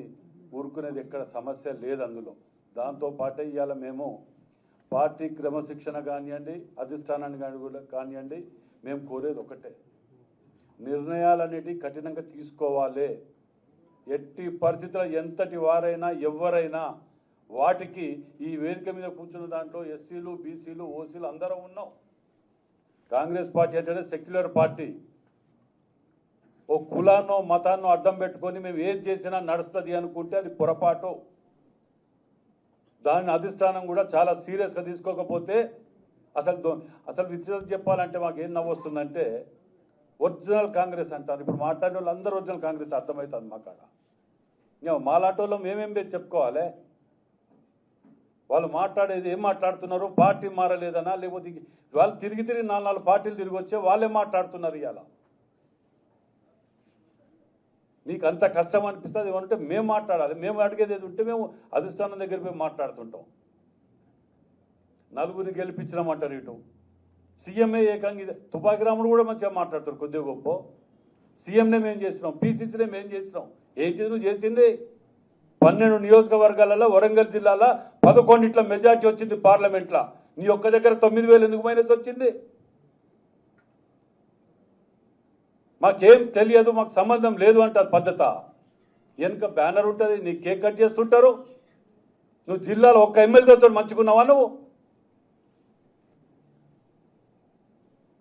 ఊరుకునేది ఎక్కడ సమస్య లేదు అందులో. దాంతోపాటే ఇవాళ మేము పార్టీ క్రమశిక్షణ కానివ్వండి, అధిష్టానాన్ని కానివ్వండి, మేము కోరేది ఒకటే, నిర్ణయాలన్నిటి కఠినంగా తీసుకోవాలి. ఎట్టి పరిస్థితుల్లో ఎంతటి వారైనా ఎవరైనా వాటికి ఈ వేదిక మీద కూర్చున్న దాంట్లో ఎస్సీలు బీసీలు ఓసీలు అందరం ఉన్నాం. కాంగ్రెస్ పార్టీ అంటే సెక్యులర్ పార్టీ. ఓ కులాన్నో మతాన్నో అడ్డం పెట్టుకొని మేము ఏం చేసినా నడుస్తుంది అనుకుంటే అది పొరపాటు. దాని అధిష్టానం కూడా చాలా సీరియస్గా తీసుకోకపోతే అసలు విషయం చెప్పాలంటే మాకు ఏం నవ్వు వస్తుందంటే ఒరిజినల్ కాంగ్రెస్ అంటారు. ఇప్పుడు మాట్లాడే వాళ్ళు అందరూ ఒరిజినల్ కాంగ్రెస్ అర్థమవుతుంది మాకాడ. ఇంకా మాలాంటి వాళ్ళు మేమేం చెప్పుకోవాలి? వాళ్ళు మాట్లాడేది ఏం మాట్లాడుతున్నారు? పార్టీ మారలేదనా, లేకపోతే వాళ్ళు తిరిగి 4 పార్టీలు తిరిగి వచ్చే వాళ్ళే మాట్లాడుతున్నారు. ఇవాళ నీకు అంత కష్టం అనిపిస్తుంది ఏమంటే మేము మాట్లాడాలి, మేము అడిగేది ఏది ఉంటే మేము అధిష్టానం దగ్గర పోయి మాట్లాడుతుంటాం. నలుగురిని గెలిపించినామంటారు ఇటు. సీఎంఏ ఏకంగా ఇదే తుపాకి రాముడు కూడా మంచిగా మాట్లాడతారు కొద్దిగా గొప్ప. సీఎంనే మేము చేసినాం, పీసీసీనే మేము చేసినాం. ఏంటి నువ్వు చేసింది? 12 నియోజకవర్గాలలో వరంగల్ జిల్లాలో 11 మెజార్టీ వచ్చింది పార్లమెంట్లో. నీ ఒక్క దగ్గర 9,000 ఎందుకు మైనస్ వచ్చింది? మాకేం తెలియదు, మాకు సంబంధం లేదు అంటారు పద్ధత. వెనుక బ్యానర్ ఉంటుంది, నీ కేక్ కట్ చేస్తుంటారు. నువ్వు జిల్లాలో ఒక్క ఎమ్మెల్యేతో మంచుకున్నావా? నువ్వు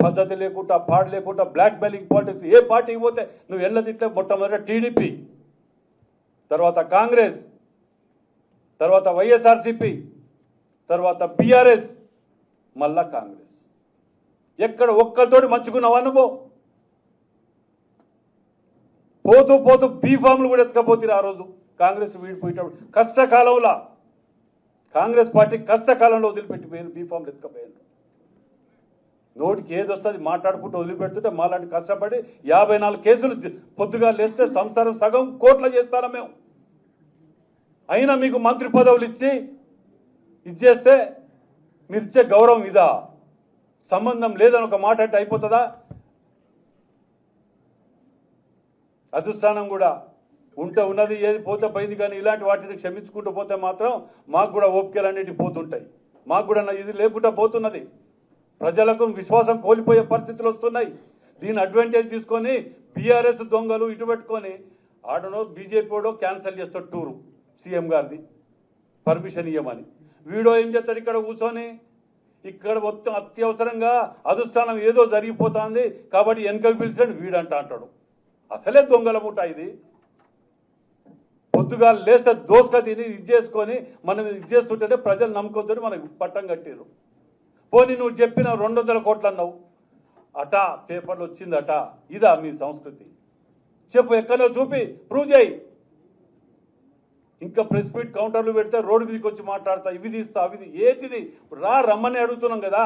పద్ధతి లేకుండా, పాడు లేకుండా, బ్లాక్ మెయిలింగ్ పాలిటిక్స్. ఏ పార్టీకి పోతే నువ్వు ఎన్నదిట్లే మొట్టమొదటి టీడీపీ, తర్వాత కాంగ్రెస్, తర్వాత వైఎస్ఆర్సీపీ, తర్వాత బీఆర్ఎస్, మళ్ళా కాంగ్రెస్. ఎక్కడ ఒక్కరితోటి మంచుకున్నావా నువ్వు? పోతూ పోతూ బీఫామ్లు కూడా ఎత్తుకపోతుంది. ఆ రోజు కాంగ్రెస్ వీడిపోయేటప్పుడు కష్టకాలంలో, కాంగ్రెస్ పార్టీ కష్టకాలంలో వదిలిపెట్టిపోయారు, బీఫామ్లు ఎత్తుకపోయారు. నోటికి ఏది వస్తుంది మాట్లాడుకుంటూ వదిలిపెడుతుంటే మాలాంటి కష్టపడి 54 కేసులు పొద్దుగా లేస్తే సంసారం సగం కోట్ల చేస్తారా మేము. అయినా మీకు మంత్రి పదవులు ఇచ్చి ఇచ్చేస్తే మీరు ఇచ్చే గౌరవం ఇదా? సంబంధం లేదని ఒక మాట అంటే అయిపోతుందా? అధిష్టానం కూడా ఉంటే ఉన్నది, ఏది పోతే పోయింది. కానీ ఇలాంటి వాటిని క్షమించుకుంటూ పోతే మాత్రం మాకు కూడా ఓపికలు అన్నిటి పోతుంటాయి. మాకు కూడా ఇది లేకుండా పోతున్నది. ప్రజలకు విశ్వాసం కోల్పోయే పరిస్థితులు వస్తున్నాయి. దీని అడ్వాంటేజ్ తీసుకొని బీఆర్ఎస్ దొంగలు ఇటు పెట్టుకొని ఆడనో బీజేపీ వాడో క్యాన్సిల్ చేస్తాడు టూరు సీఎం గారిది పర్మిషన్ ఇవ్వమని. వీడో ఏం చేస్తాడు ఇక్కడ కూర్చొని, ఇక్కడ మొత్తం అత్యవసరంగా అధిష్టానం ఏదో జరిగిపోతుంది కాబట్టి వెనకకు పిలిచాడు వీడంట అంటాడు. అసలే దొంగల ముఠా ఇది. పొద్దుగా లేస్తే దోసుక తిని ఇది చేసుకొని మనం ఇది చేస్తుంటేనే ప్రజలు నమ్మకంతో మనకు పట్టం కట్టారు. పోనీ నువ్వు చెప్పిన 200 కోట్లు అన్నావు అట, పేపర్లు వచ్చిందట. ఇదా మీ సంస్కృతి? చెప్పు, ఎక్కడో చూపి ప్రూవ్ చేయి. ఇంకా ప్రెస్ మీట్ కౌంటర్లు పెడితే రోడ్డు మీదకి వచ్చి మాట్లాడతా, ఇవి తీస్తా అవి ఏంటిది? రమ్మని అడుగుతున్నాం కదా.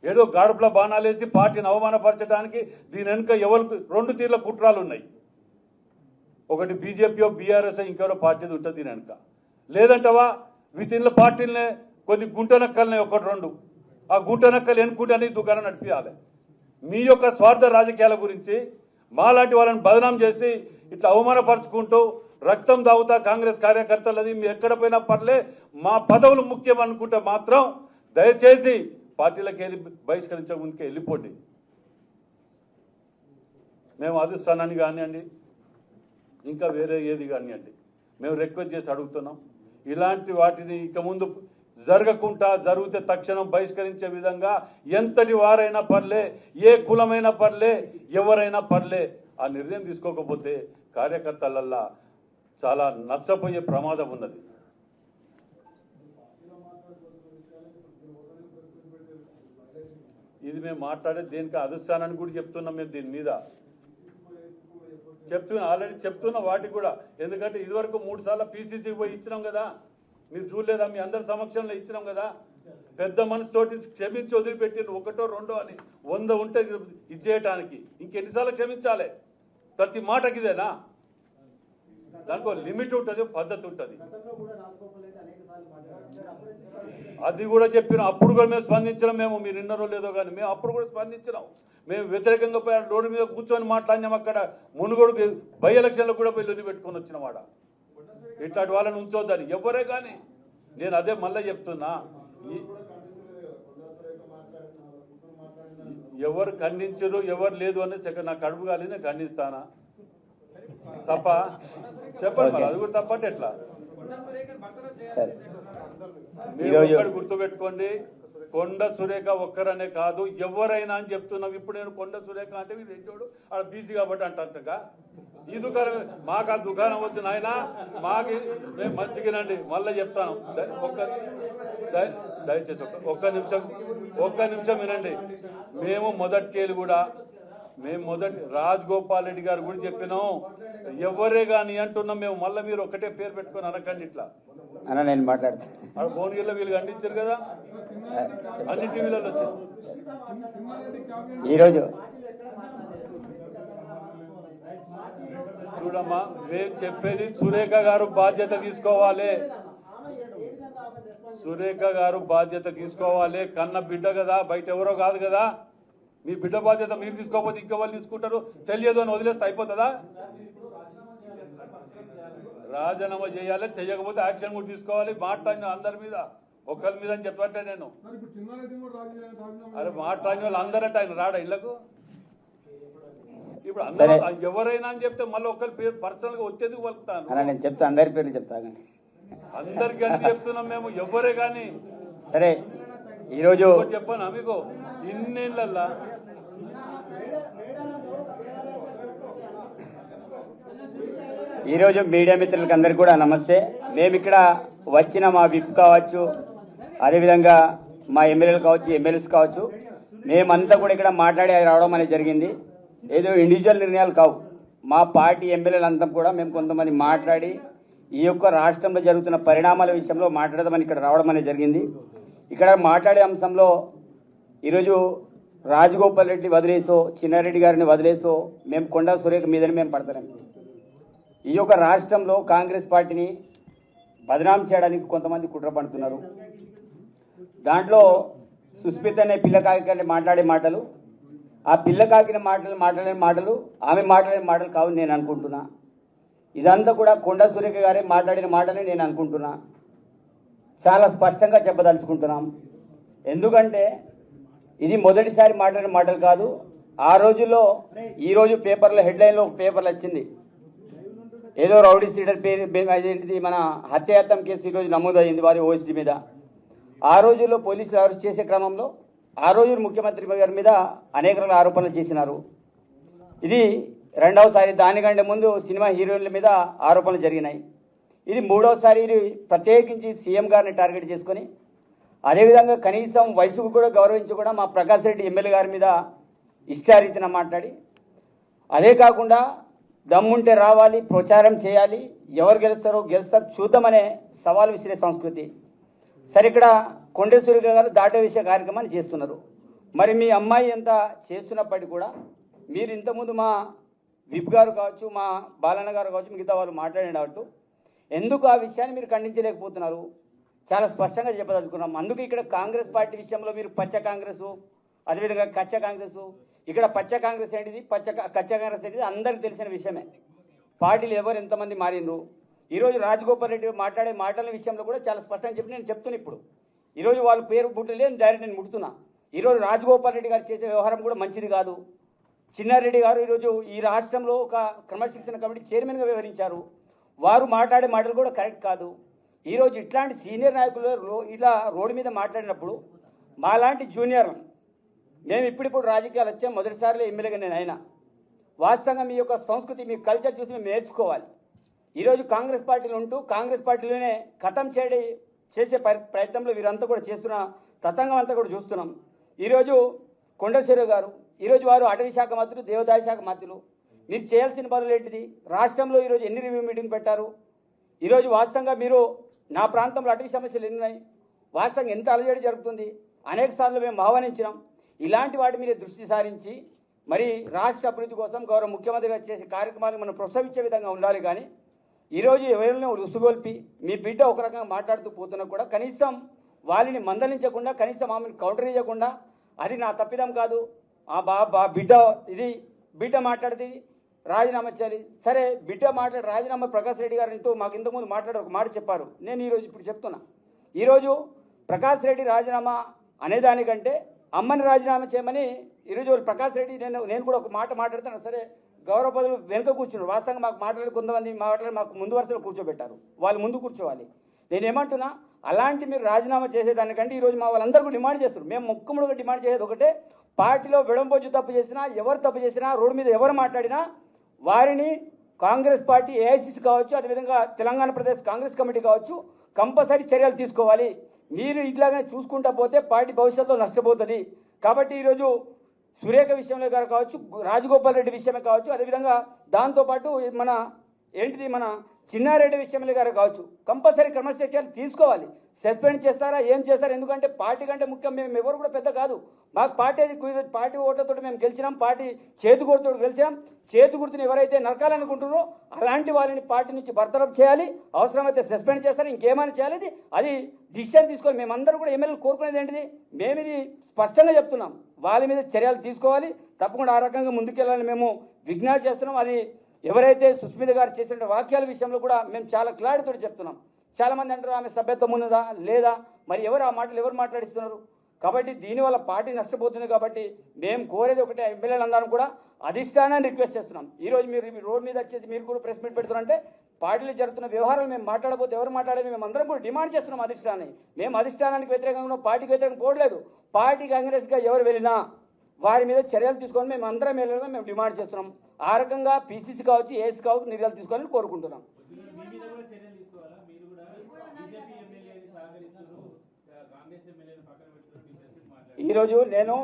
ఏదో గాడుపుల బాణాలేసి పార్టీని అవమానపరచడానికి దీని వెనుక ఎవరికి 2 తీర్ల కుట్రాలు ఉన్నాయి. ఒకటి బీజేపీ బీఆర్ఎస్ ఇంకెవరో పార్టీ ఉంటుంది దీని వెనుక. లేదంటవా వితిన్ల పార్టీలనే కొన్ని గుంటనక్కలనే 1-2 ఆ గుంటనక్కలు ఎన్నుకుంటే దుకాణం నడిపించాలి. మీ యొక్క స్వార్థ రాజకీయాల గురించి మాలాంటి వాళ్ళని బదనాం చేసి ఇట్లా అవమానపరుచుకుంటూ రక్తం దాగుతా కాంగ్రెస్ కార్యకర్తలది మీ ఎక్కడ పోయినా పర్లే, మా పదవులు ముఖ్యం అనుకుంటే మాత్రం దయచేసి పార్టీలకు వెళ్ళి బహిష్కరించక ముందుకే వెళ్ళిపోండి. మేము అధిష్టానాన్ని కానివ్వండి, ఇంకా వేరే ఏది కానివ్వండి, మేము రిక్వెస్ట్ చేసి అడుగుతున్నాం. ఇలాంటి వాటిని ఇక ముందు జరగకుండా, జరిగితే తక్షణం బహిష్కరించే విధంగా ఎంతటి వారైనా పర్లే, ఏ కులమైనా పర్లే, ఎవరైనా పర్లే ఆ నిర్ణయం తీసుకోకపోతే కార్యకర్తలల్లా చాలా నష్టపోయే ప్రమాదం ఉన్నది. ఇది మేము మాట్లాడే దేనికి అధిష్టానాన్ని కూడా చెప్తున్నాం. మేము దీని మీద ఆల్రెడీ చెప్తున్నా వాటికి కూడా. ఎందుకంటే ఇదివరకు 3 సార్లు పీసీసీకి పోయి ఇచ్చినాం కదా, మీరు చూడలేదా? మీ అందరి సమక్షంలో ఇచ్చినాం కదా. పెద్ద మనసుతోటి క్షమించి వదిలిపెట్టిండ్రు 1, 2 అని 100 ఉంటే ఇది చేయటానికి ఇంకెన్నిసార్లు క్షమించాలి? ప్రతి మాటకి ఇదేనా? దానికి లిమిట్ ఉంటుంది, పద్ధతి ఉంటుంది. అది కూడా చెప్పినాం. అప్పుడు కూడా మేము స్పందించినాం. మీరు విన్నారో లేదో కానీ మేము అప్పుడు కూడా స్పందించినాం. మేము వ్యతిరేకంగా పోయి రోడ్డు మీద కూర్చొని మాట్లాడినాం. అక్కడ మునుగోడు బై ఎలక్షన్లో కూడా పోయి లొల్లి పెట్టుకొని వచ్చిన వాడ. ఇట్లాంటి వాళ్ళని ఉంచొద్దని ఎవరే కానీ. నేను అదే మళ్ళీ చెప్తున్నా, ఎవరు ఖండించరు ఎవరు లేదు అని నా కడుపు కాలేదు, నేను ఖండిస్తానా? తప్ప చెప్పండి మరి. అది కూడా తప్పంటే ఎట్లా? మీరు ఒక్కటి గుర్తుపెట్టుకోండి, కొండ సురేఖ ఒక్కరనే కాదు ఎవరైనా అని చెప్తున్నాం. ఇప్పుడు నేను కొండ సురేఖ అంటే మీరు ఏంటోడు ఆడ బీసీ కాబట్టి అంటగా ఈ దుకాణం మాకు ఆ దుకాణం వద్దు నాయన, మాకు మేము మంచిగానండి. మళ్ళీ చెప్తాను, దయచేసి ఒక్క నిమిషం వినండి. మేము మొదటికేళ్ళు కూడా మొదటి రాజగోపాల్ రెడ్డి గారు కూడా చెప్పినాం, ఎవరే కానీ అంటున్నాం మేము. మళ్ళీ మీరు ఒకటే పేరు పెట్టుకొని అనకండి ఇట్లా అన్న. నేను మాట్లాడతాను. భువనగిరిలో వీళ్ళు ఖండించారు కదా, అన్ని టీవీలలో వచ్చారు. ఈరోజు కాదమ్మా, మేము చెప్పేది సురేఖ గారు బాధ్యత తీసుకోవాలి. సురేఖ గారు బాధ్యత తీసుకోవాలి. కన్న బిడ్డ కదా, బయట ఎవరో కాదు కదా. మీ బిడ్డ బాధ్యత మీరు తీసుకోకపోతే ఇంకెవరు తీసుకుంటారు? తెలియదు అని వదిలేస్తే అయిపోతుందా? రాజీనామా చేయాలి, చేయకపోతే యాక్షన్ కూడా తీసుకోవాలి. మాట్లాడిన అందరి మీద, ఒకరి మీద అని చెప్పంటే నేను అరే మాట్లాడిన వాళ్ళు అందరంటే ఆయన రాడా ఇళ్లకు? ఇప్పుడు అందరూ ఎవరైనా అని చెప్తే మళ్ళీ ఒకరి పేరు పర్సనల్ గా వచ్చేందుకు వలుపుతాను. అలా నేను చెప్తా, అందరి పేర్లు చెప్తాను. అందరికి అని చెప్తున్నాం మేము, ఎవరే కానీ. సరే, ఈరోజు చెప్పాను మీకు ఇన్నేళ్ళల్లా ఈరోజు మీడియా మిత్రులకి అందరికీ కూడా నమస్తే. మేము ఇక్కడ వచ్చిన మా విప్ కావచ్చు, అదేవిధంగా మా ఎమ్మెల్యేలు కావచ్చు, ఎమ్మెల్యేస్ కావచ్చు, మేమంతా కూడా ఇక్కడ మాట్లాడి రావడం అనేది జరిగింది. ఏదో ఇండివిజువల్ నిర్ణయాలు కావు. మా పార్టీ ఎమ్మెల్యేలు అంతా కూడా మేము కొంతమంది మాట్లాడి ఈ యొక్క రాష్ట్రంలో జరుగుతున్న పరిణామాల విషయంలో మాట్లాడదామని ఇక్కడ రావడం అనేది జరిగింది. ఇక్కడ మాట్లాడే అంశంలో ఈరోజు రాజగోపాల్ రెడ్డి వదిలేసో, చిన్నారెడ్డి గారిని వదిలేసో మేము కొండా సురేఖ మీదని మేము పడతాం. ఈ యొక్క రాష్ట్రంలో కాంగ్రెస్ పార్టీని బదనాం చేయడానికి కొంతమంది కుట్ర పడుతున్నారు. దాంట్లో సుస్మిత అనే పిల్లకాకి మాట్లాడే మాటలు, ఆ పిల్లకాకిన మాట్లాడే మాటలు ఆమె మాట్లాడే మాటలు కావని నేను అనుకుంటున్నా. ఇదంతా కూడా కొండా సురేఖ గారే మాట్లాడిన మాటలే నేను అనుకుంటున్నా. చాలా స్పష్టంగా చెప్పదలుచుకుంటున్నాం. ఎందుకంటే ఇది మొదటిసారి మాట్లాడిన మాటలు కాదు. ఆ రోజుల్లో ఈరోజు పేపర్లో హెడ్లైన్లో ఒక పేపర్లు వచ్చింది, ఏదో రౌడీ సీడర్ పేరు మన హత్యాయత్నం కేసు ఈరోజు నమోదైంది వారి ఓఎస్డీ మీద. ఆ రోజుల్లో పోలీసులు అరెస్ట్ చేసే క్రమంలో ఆ రోజు ముఖ్యమంత్రి గారి మీద అనేక రకాల ఆరోపణలు చేసినారు. ఇది రెండవసారి. దానికంటే ముందు సినిమా హీరోయిన్ల మీద ఆరోపణలు జరిగినాయి. ఇది మూడవసారి. ఇది ప్రత్యేకించి సీఎం గారిని టార్గెట్ చేసుకొని, అదేవిధంగా కనీసం వయసుకు కూడా గౌరవించకుండా మా ప్రకాష్ రెడ్డి ఎమ్మెల్యే గారి మీద ఇష్టారీతిన మాట్లాడి, అదే కాకుండా దమ్ముంటే రావాలి, ప్రచారం చేయాలి, ఎవరు గెలుస్తారో గెలుస్తారు చూద్దామనే సవాల్ విసిరే సంస్కృతి. సరే, ఇక్కడ కొండేశ్వరి గారు దాటే విషయ కార్యక్రమాన్ని చేస్తున్నారు. మరి మీ అమ్మాయి ఎంత చేస్తున్నప్పటికీ కూడా మీరు ఇంతకుముందు మా విప్ గారు కావచ్చు, మా బాలన్న గారు కావచ్చు, మిగతా వాళ్ళు మాట్లాడినట్టు ఎందుకు ఆ విషయాన్ని మీరు ఖండించలేకపోతున్నారు? చాలా స్పష్టంగా చెప్పదలుచుకున్నాం. అందుకు ఇక్కడ కాంగ్రెస్ పార్టీ విషయంలో మీరు పచ్చ కాంగ్రెస్, అదేవిధంగా కచ్చ కాంగ్రెస్, ఇక్కడ పచ్చ కాంగ్రెస్ ఏంటిది, కచ్చ కాంగ్రెస్ ఏంటిది అందరికీ తెలిసిన విషయమే. పార్టీలు ఎవరు ఎంతమంది మారిండ్రు. ఈరోజు రాజగోపాల్ రెడ్డి మాట్లాడే మాటల విషయంలో కూడా చాలా స్పష్టంగా చెప్పి నేను చెప్తున్నా. ఇప్పుడు ఈరోజు వాళ్ళ పేరు పుట్టలేదు, డైరెక్ట్ నేను ముడుతున్నా. ఈరోజు రాజగోపాల్ రెడ్డి గారు చేసే వ్యవహారం కూడా మంచిది కాదు. చిన్నారెడ్డి గారు ఈరోజు ఈ రాష్ట్రంలో ఒక క్రమశిక్షణ కమిటీ చైర్మన్గా వ్యవహరించారు. వారు మాట్లాడే మాటలు కూడా కరెక్ట్ కాదు. ఈరోజు ఇట్లాంటి సీనియర్ నాయకులు ఇలా రోడ్డు మీద మాట్లాడినప్పుడు మాలాంటి జూనియర్, మేము ఇప్పుడిప్పుడు రాజకీయాలు వచ్చాం, మొదటిసారిలో ఎమ్మెల్యేగా నేను అయినా. వాస్తవంగా మీ యొక్క సంస్కృతి, మీ కల్చర్ చూసి మేము నేర్చుకోవాలి. ఈరోజు కాంగ్రెస్ పార్టీలో ఉంటూ కాంగ్రెస్ పార్టీలోనే ఖతం చేసే ప్రయత్నంలో వీరంతా కూడా చేస్తున్న తతంగం అంతా కూడా చూస్తున్నాం. ఈరోజు కొండశేరు గారు, ఈరోజు వారు అటవీ శాఖ మంత్రులు, దేవాదాయ శాఖ మంత్రులు. మీరు చేయాల్సిన పనులు ఏంటిది? రాష్ట్రంలో ఈరోజు ఎన్ని రివ్యూ మీటింగ్ పెట్టారు? ఈరోజు వాస్తవంగా మీరు నా ప్రాంతంలో అటవీ సమస్యలు ఎన్ని ఉన్నాయి, వాస్తవంగా ఎంత అలజడి జరుగుతుంది, అనేక సార్లు మేము ఆహ్వానించినాం. ఇలాంటి వాటి మీద దృష్టి సారించి మరి రాష్ట్ర అభివృద్ధి కోసం గౌరవ ముఖ్యమంత్రి గారు చేసే కార్యక్రమాలు మనం ప్రోత్సహించే విధంగా ఉండాలి. కానీ ఈరోజు ఎవరిని రుసుగొల్పి మీ బిడ్డ ఒక రకంగా మాట్లాడుతూ పోతున్నా కూడా కనీసం వాళ్ళని మందలించకుండా, కనీసం ఆమెను కౌంటర్ చేయకుండా, అది నా తప్పిదం కాదు, ఆ బిడ్డ మాట్లాడితే రాజీనామా చేయాలి. సరే, బిడ్డ మాట్లాడి రాజీనామా ప్రకాష్ రెడ్డి గారితో మాకు ఇంతకుముందు మాట్లాడి ఒక మాట చెప్పారు. నేను ఈరోజు ఇప్పుడు చెప్తున్నా. ఈరోజు ప్రకాష్ రెడ్డి రాజీనామా అనేదానికంటే అమ్మని రాజీనామా చేయమని ఈరోజు ప్రకాష్ రెడ్డి నేను కూడా ఒక మాట మాట్లాడుతాను. సరే, గౌరవ పదవులు వెనుక కూర్చున్నారు. వాస్తవంగా మాకు మాట్లాడి కొంతమంది మాకు ముందు వరుసలో కూర్చోబెట్టారు. వాళ్ళు ముందు కూర్చోవాలి. నేనేమంటున్నా, అలాంటి మీరు రాజీనామా చేసేదానికంటే ఈరోజు మా వాళ్ళందరూ డిమాండ్ చేస్తారు. మేము ముక్కుముడుగా డిమాండ్ చేసేది ఒకటే, పార్టీలో విడంబొచ్చు తప్పు చేసినా, ఎవరు తప్పు చేసినా, రోడ్డు మీద ఎవరు మాట్లాడినా వారిని కాంగ్రెస్ పార్టీ ఏఐసిసి కావచ్చు, అదేవిధంగా తెలంగాణ ప్రదేశ్ కాంగ్రెస్ కమిటీ కావచ్చు, కంపల్సరీ చర్యలు తీసుకోవాలి. మీరు ఇట్లాగానే చూసుకుంటా పోతే పార్టీ భవిష్యత్తులో నష్టపోతుంది. కాబట్టి ఈరోజు సురేఖ విషయంలో గారు కావచ్చు, రాజగోపాల్ రెడ్డి విషయమే కావచ్చు, అదేవిధంగా దాంతోపాటు మన చిన్నారెడ్డి విషయంలో గారు కావచ్చు, కంపల్సరీ క్రమశిక్షణలు తీసుకోవాలి. సస్పెండ్ చేస్తారా ఏం చేస్తారా? ఎందుకంటే పార్టీ కంటే ముఖ్యం మేము ఎవరు కూడా పెద్ద కాదు. మాకు పార్టీ అది పార్టీ ఓట్లతో మేము గెలిచినాం, పార్టీ చేతి గుర్తుతో గెలిచాం. చేతి గుర్తుని ఎవరైతే నరకాలనుకుంటున్నారో అలాంటి వాళ్ళని పార్టీ నుంచి బర్తరఫ్ చేయాలి, అవసరమైతే సస్పెండ్ చేస్తారు, ఇంకేమైనా చేయాలి. అది డిసిషన్ తీసుకోవాలి. మేమందరూ కూడా ఎమ్మెల్యేలు కోరుకునేది ఏంటిది? మేము ఇది స్పష్టంగా చెప్తున్నాం, వాళ్ళ మీద చర్యలు తీసుకోవాలి, తప్పకుండా ఆ రకంగా ముందుకెళ్ళాలని మేము విజ్ఞప్తి చేస్తున్నాం. అది ఎవరైతే సుస్మిత గారు చేసిన వాక్యాల విషయంలో కూడా మేము చాలా క్లారిటీతో చెప్తున్నాం. చాలామంది అంటారు ఆమె సభ్యత్వం ఉన్నదా లేదా, మరి ఎవరు ఆ మాటలు ఎవరు మాట్లాడిస్తున్నారు? కాబట్టి దీనివల్ల పార్టీ నష్టపోతుంది. కాబట్టి మేము కోరేది ఒకటే, ఎమ్మెల్యేలందరం కూడా అధిష్టానాన్ని రిక్వెస్ట్ చేస్తున్నాం. ఈరోజు మీరు రోడ్ మీద వచ్చేసి మీరు కూడా ప్రెస్ మీట్ పెడుతున్నారంటే పార్టీలో జరుగుతున్న వ్యవహారాలు మేము మాట్లాడబోతే ఎవరు మాట్లాడేది మేము అందరం కూడా డిమాండ్ చేస్తున్నాం అధిష్టానాన్ని. మేము అధిష్టానానికి వ్యతిరేకంగా పార్టీకి వ్యతిరేకంగా పోవట్లేదు. పార్టీ కాంగ్రెస్గా ఎవరు వెళ్ళినా వారి మీద చర్యలు తీసుకొని మేము అందరం వెళ్ళాలని మేము డిమాండ్ చేస్తున్నాం. ఆ రకంగా పీసీసీ కావచ్చు, ఏసీ కావచ్చు నిర్ణయాలు తీసుకోవాలని కోరుకుంటున్నాం. ఈరోజు నేను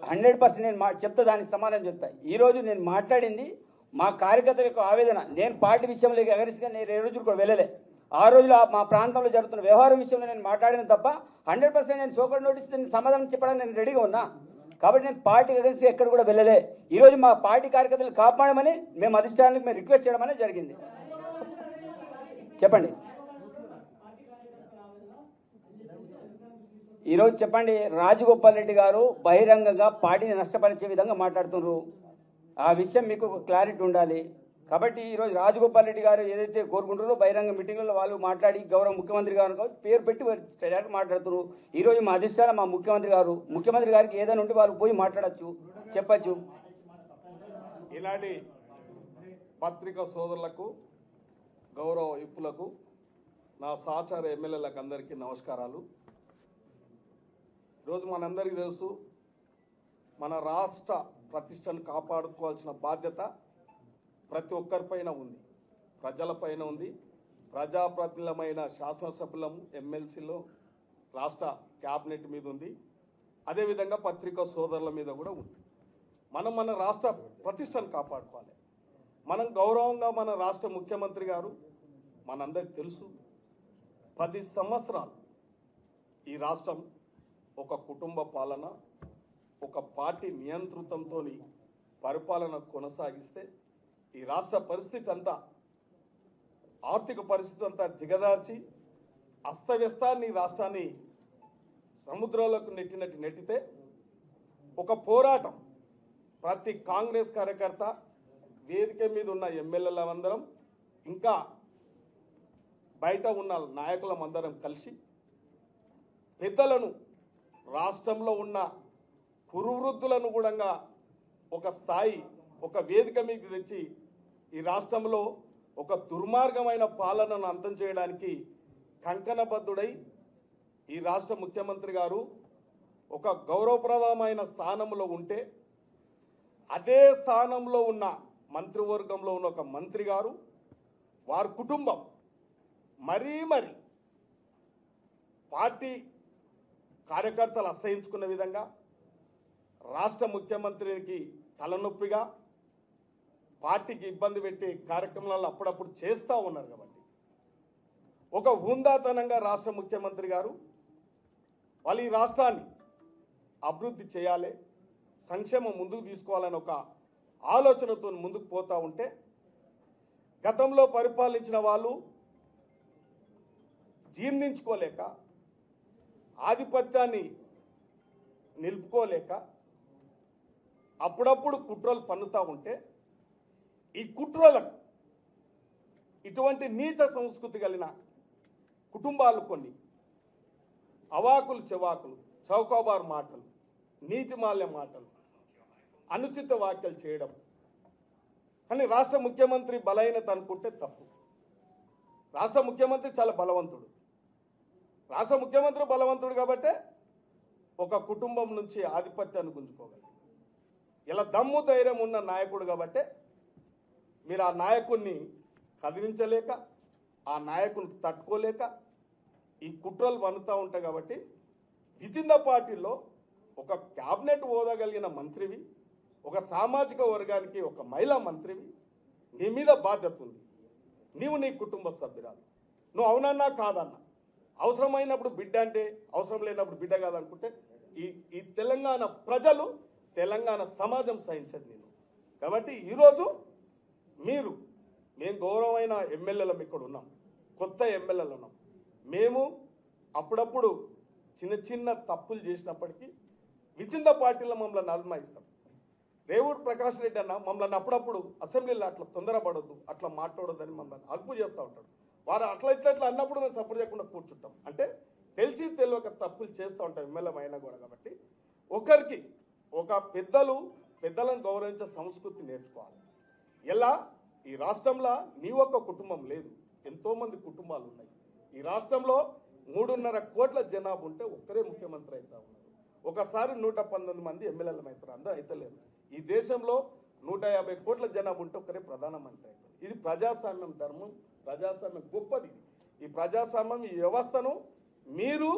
100% నేను చెప్తా, దానికి సమాధానం చెప్తా. ఈరోజు నేను మాట్లాడింది మా కార్యకర్తల యొక్క ఆవేదన. నేను పార్టీ విషయంలో అగరిస్ట్గా నేను ఏ రోజు కూడా వెళ్ళలే. ఆ రోజులో మా ప్రాంతంలో జరుగుతున్న వ్యవహారం విషయంలో నేను మాట్లాడిన తప్ప 100% నేను సోకర్ నోటీస్ నేను సమాధానం చెప్పడానికి నేను రెడీగా ఉన్నా. కాబట్టి నేను పార్టీ అగరిస్ట్గా ఎక్కడ కూడా వెళ్ళలే. ఈరోజు మా పార్టీ కార్యకర్తలు కాపాడమని మేము అధిష్టానానికి మేము రిక్వెస్ట్ చేయడం అనేది జరిగింది. చెప్పండి ఈరోజు చెప్పండి. రాజగోపాల్ రెడ్డి గారు బహిరంగంగా పార్టీని నష్టపరిచే విధంగా మాట్లాడుతున్నారు. ఆ విషయం మీకు ఒక క్లారిటీ ఉండాలి. కాబట్టి ఈరోజు రాజగోపాల్ రెడ్డి గారు ఏదైతే కోరుకుంటారో బహిరంగ మీటింగ్లలో వాళ్ళు మాట్లాడి గౌరవ ముఖ్యమంత్రి గారు పేరు పెట్టి మాట్లాడుతున్నారు. ఈరోజు మా అధిష్టానం మా ముఖ్యమంత్రి గారికి ఏదైనా ఉంటే వాళ్ళు పోయి మాట్లాడచ్చు, చెప్పచ్చు. ఈనాటి పత్రికా సోదరులకు, గౌరవ విప్పులకు, నా సహచార ఎమ్మెల్యేలకు అందరికీ నమస్కారాలు. ఈరోజు మనందరికీ తెలుసు, మన రాష్ట్ర ప్రతిష్టను కాపాడుకోవాల్సిన బాధ్యత ప్రతి ఒక్కరిపైన ఉంది, ప్రజలపైన ఉంది. ప్రజాప్రతినిధులమైన శాసనసభ్యులము, ఎమ్మెల్సీలో, రాష్ట్ర క్యాబినెట్ మీద ఉంది. అదేవిధంగా పత్రికా సోదరుల మీద కూడా ఉంది. మనం మన రాష్ట్ర ప్రతిష్టను కాపాడుకోవాలి. మనం గౌరవంగా మన రాష్ట్ర ముఖ్యమంత్రి గారు మనందరికి తెలుసు, 10 సంవత్సరాలు ఈ రాష్ట్రం ఒక కుటుంబ పాలన, ఒక పార్టీ నియంతృత్వంతో పరిపాలన కొనసాగిస్తే ఈ రాష్ట్ర పరిస్థితి అంతా, ఆర్థిక పరిస్థితి అంతా దిగదార్చి అస్తవ్యస్తాన్ని రాష్ట్రాన్ని సముద్రంలోకి నెట్టితే ఒక పోరాటం ప్రతి కాంగ్రెస్ కార్యకర్త, వేదిక మీద ఉన్న ఎమ్మెల్యేలందరం, ఇంకా బయట ఉన్న నాయకులమందరం కలిసి పెద్దలను, రాష్ట్రంలో ఉన్న కురువృద్ధులను కూడా ఒక స్థాయి, ఒక వేదిక మీద తెచ్చి ఈ రాష్ట్రంలో ఒక దుర్మార్గమైన పాలనను అంతం చేయడానికి కంకణబద్ధుడై ఈ రాష్ట్ర ముఖ్యమంత్రి గారు ఒక గౌరవప్రదమైన స్థానంలో ఉంటే, అదే స్థానంలో ఉన్న మంత్రివర్గంలో ఉన్న ఒక మంత్రి గారు, వారి కుటుంబం మరీ పార్టీ కార్యకర్తలు అసహించుకున్న విధంగా రాష్ట్ర ముఖ్యమంత్రికి తలనొప్పిగా పార్టీకి ఇబ్బంది పెట్టే కార్యక్రమాలను అప్పుడప్పుడు చేస్తూ ఉన్నారు. కాబట్టి ఒక హుందాతనంగా రాష్ట్ర ముఖ్యమంత్రి గారు వాళ్ళు ఈ రాష్ట్రాన్ని అభివృద్ధి చేయాలి, సంక్షేమం ముందుకు తీసుకోవాలని ఒక ఆలోచనతో ముందుకు పోతూ ఉంటే, గతంలో పరిపాలించిన వాళ్ళు జీర్ణించుకోలేక, ఆధిపత్యాన్ని నిలుపుకోలేక అప్పుడప్పుడు కుట్రలు పన్నుతూ ఉంటే, ఈ కుట్రలకు ఇటువంటి నీచ సంస్కృతి కలిగిన కుటుంబాలు కొన్ని అవాకులు చెవాకులు, చౌకాబార్ మాటలు, నీతిమాల్య మాటలు, అనుచిత వ్యాఖ్యలు చేయడం. కానీ రాష్ట్ర ముఖ్యమంత్రి బలహీనత అనుకుంటే తప్పు. రాష్ట్ర ముఖ్యమంత్రి చాలా బలవంతుడు. రాష్ట్ర ముఖ్యమంత్రి బలవంతుడు కాబట్టే ఒక కుటుంబం నుంచి ఆధిపత్యాన్ని గుంజుకోగలరు. ఇలా దమ్ము ధైర్యం ఉన్న నాయకుడు కాబట్టే మీరు ఆ నాయకుడిని కదిలించలేక, ఆ నాయకుని తట్టుకోలేక ఈ కుట్రలు వన్నుతూ ఉంటాయి. కాబట్టి వితిన్ ద పార్టీలో ఒక క్యాబినెట్ హోదా కలిగిన మంత్రివి, ఒక సామాజిక వర్గానికి ఒక మహిళా మంత్రివి, నీ మీద బాధ్యత ఉంది. నీవు నీ కుటుంబ సభ్యురాలు, నువ్వు అవునన్నా కాదన్నా అవసరమైనప్పుడు బిడ్డ అంటే అవసరం లేనప్పుడు బిడ్డ కాదనుకుంటే ఈ తెలంగాణ ప్రజలు తెలంగాణ సమాజం సహించదు నేను. కాబట్టి ఈరోజు మేము గౌరవమైన ఎమ్మెల్యేలం ఇక్కడ ఉన్నాం, కొత్త ఎమ్మెల్యేలు ఉన్నాం. మేము అప్పుడప్పుడు చిన్న చిన్న తప్పులు చేసినప్పటికీ వితిన్ ద పార్టీలో మమ్మల్ని అల్మాయిస్తాం. రేవూరు ప్రకాష్ రెడ్డి అన్న మమ్మల్ని అప్పుడప్పుడు అసెంబ్లీలో అట్లా తొందరపడొద్దు, అట్లా మాట్లాడొద్దని మమ్మల్ని అదుపు చేస్తూ ఉంటాడు. వారు అట్లా ఇట్లా అన్నప్పుడు మేము సపోర్ట్ చేయకుండా కూర్చుంటాం. అంటే తెలిసి తెలియక తప్పులు చేస్తూ ఉంటాం ఎమ్మెల్యే అయినా కూడా. కాబట్టి ఒకరికి ఒక పెద్దలను గౌరవించే సంస్కృతి నేర్చుకోవాలి. ఎలా ఈ రాష్ట్రంలో నీ ఒక్క కుటుంబం లేదు, ఎంతోమంది కుటుంబాలు ఉన్నాయి. ఈ రాష్ట్రంలో 3.5 కోట్ల జనాభా ఉంటే ఒక్కరే ముఖ్యమంత్రి అవుతా ఉన్నారు. ఒకసారి 119 మంది ఎమ్మెల్యేలు అవుతారు, అందరూ అయితలేదు. ఈ దేశంలో 150 కోట్ల జనాభా ఉంటే ఒక్కరే ప్రధానమంత్రి అవుతారు. ఇది ప్రజాస్వామ్యం ధర్మం, ప్రజాస్వామ్యం గొప్పది. ఈ ప్రజాస్వామ్యం ఈ వ్యవస్థను మీరు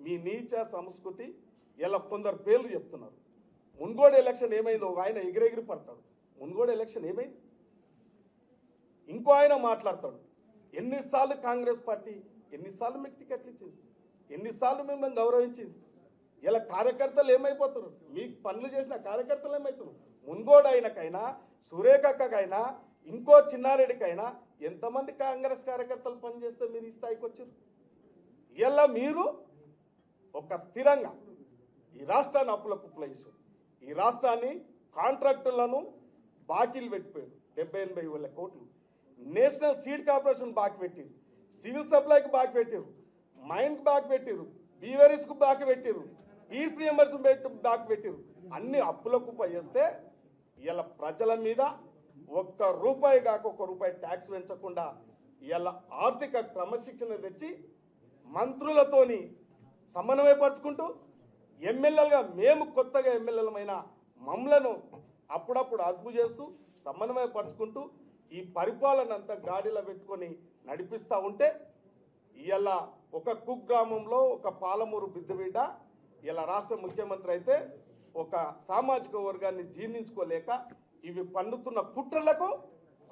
మీ నీచ సంస్కృతి ఇలా కొందరు పేర్లు చెప్తున్నారు. మున్గోడు ఎలక్షన్ ఏమైందో ఒక ఆయన ఎగిరెగిరి పడతాడు. మున్గోడు ఎలక్షన్ ఏమైంది? ఇంకో ఆయన మాట్లాడతాడు. ఎన్నిసార్లు కాంగ్రెస్ పార్టీ ఎన్నిసార్లు మీకు టికెట్లు ఇచ్చింది, ఎన్నిసార్లు మిమ్మల్ని గౌరవించింది. ఇలా కార్యకర్తలు ఏమైపోతున్నారు, మీకు పనులు చేసిన కార్యకర్తలు ఏమవుతున్నారు? మున్గోడు అయినకైనా సురేఖకైనా ఇంకో చిన్నారెడ్డికైనా ఎంతమంది కాంగ్రెస్ కార్యకర్తలు పనిచేస్తే మీరు ఈ స్థాయికి వచ్చారు? ఇలా మీరు ఒక స్థిరంగా ఈ రాష్ట్రాన్ని అప్పుల కుప్పలేసారు. ఈ రాష్ట్రాన్ని కాంట్రాక్టులను బాకీలు పెట్టిపోయారు. 70-80 వేల కోట్లు. నేషనల్ సీడ్ కార్పొరేషన్ బాకీ పెట్టారు, సివిల్ సప్లైకి బాకీ పెట్టారు, మైన్కి బాకీ పెట్టారు, బీవరీస్కు బాకీ పెట్టారు, ఈస్ట్ రియంబర్స్మెంట్ బాకీ పెట్టారు. అన్ని అప్పుల కుప్ప చేస్తే ఇలా ప్రజల మీద ₹1 కాక ₹1 ట్యాక్స్ పెంచకుండా ఇలా ఆర్థిక క్రమశిక్షణ తెచ్చి మంత్రులతోని సమన్వయపరుచుకుంటూ ఎమ్మెల్యేలుగా మేము కొత్తగా ఎమ్మెల్యేలమైన మమ్మలను అప్పుడప్పుడు అదుపు చేస్తూ సమన్వయపరుచుకుంటూ ఈ పరిపాలన అంతా గాడిలో పెట్టుకొని నడిపిస్తూ ఉంటే ఇలా ఒక కుగ్రామంలో ఒక పాలమూరు బిడ్డ ఇలా రాష్ట్ర ముఖ్యమంత్రి అయితే ఒక సామాజిక వర్గాన్ని జీర్ణించుకోలేక ఇవి పన్నుతున్న కుట్రలకు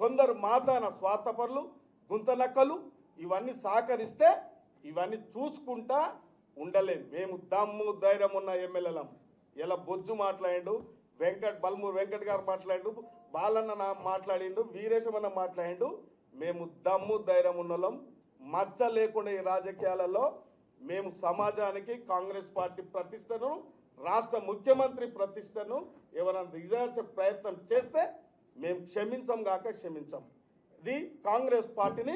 కొందరు మాదాన స్వార్థపరులు, గుంతనక్కలు ఇవన్నీ సహకరిస్తే ఇవన్నీ చూసుకుంటా ఉండలేం. మేము దమ్ము ధైర్యం ఉన్న ఎమ్మెల్యేలం. ఇలా బొజ్జు మాట్లాడిండు, బల్మూరు వెంకట్ గారు మాట్లాడిండు, బాలన్న మాట్లాడిండు, వీరేశమన్న మాట్లాడిండు. మేము దమ్ము ధైర్యం ఉన్నలం. మచ్చ లేకుండా ఈ రాజకీయాలలో మేము సమాజానికి కాంగ్రెస్ పార్టీ ప్రతిష్టను, రాష్ట్ర ముఖ్యమంత్రి ప్రతిష్టను ఎవరైనా దిగజార్చే ప్రయత్నం చేస్తే మేము క్షమించం కాక క్షమించాం. ఇది కాంగ్రెస్ పార్టీని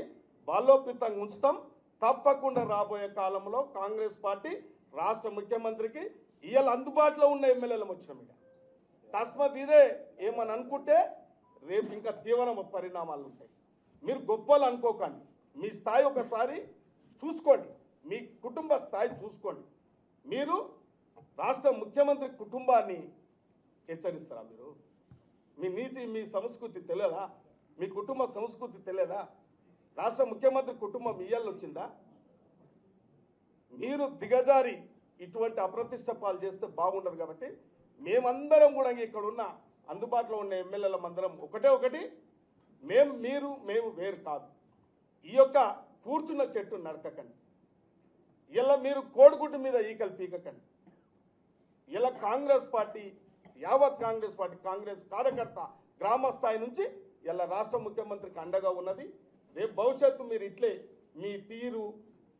బలోపేతంగా ఉంచుతాం. తప్పకుండా రాబోయే కాలంలో కాంగ్రెస్ పార్టీ రాష్ట్ర ముఖ్యమంత్రికి ఇవాళ అందుబాటులో ఉన్న ఎమ్మెల్యేలు వచ్చినాం. ఇక తస్మత్ ఇదే ఏమని అనుకుంటే రేపు ఇంకా తీవ్ర పరిణామాలు ఉంటాయి. మీరు గొప్పలు అనుకోకండి. మీ స్థాయి ఒకసారి చూసుకోండి, మీ కుటుంబ స్థాయి చూసుకోండి. మీరు రాష్ట్ర ముఖ్యమంత్రి కుటుంబాన్ని హెచ్చరిస్తారా? మీరు మీ నీతి మీ సంస్కృతి తెలియదా? మీ కుటుంబ సంస్కృతి తెలియదా? రాష్ట్ర ముఖ్యమంత్రి కుటుంబం ఇయ్యాలు వచ్చిందా? మీరు దిగజారి ఇటువంటి అప్రతిష్ట పాలు చేస్తే బాగుండదు. కాబట్టి మేమందరం కూడా ఇక్కడ ఉన్న అందుబాటులో ఉన్న ఎమ్మెల్యేల అందరం ఒకటి మేము వేరు కాదు. ఈ యొక్క కూర్చున్న చెట్టు నడకకండి. ఇలా మీరు కోడిగుడ్డు మీద ఈకలు పీకకండి. ఇలా కాంగ్రెస్ పార్టీ యావత్ కాంగ్రెస్ పార్టీ కాంగ్రెస్ కార్యకర్త గ్రామ స్థాయి నుంచి ఇలా రాష్ట్ర ముఖ్యమంత్రికి అండగా ఉన్నది. రేపు భవిష్యత్తు మీరు ఇట్లే మీ తీరు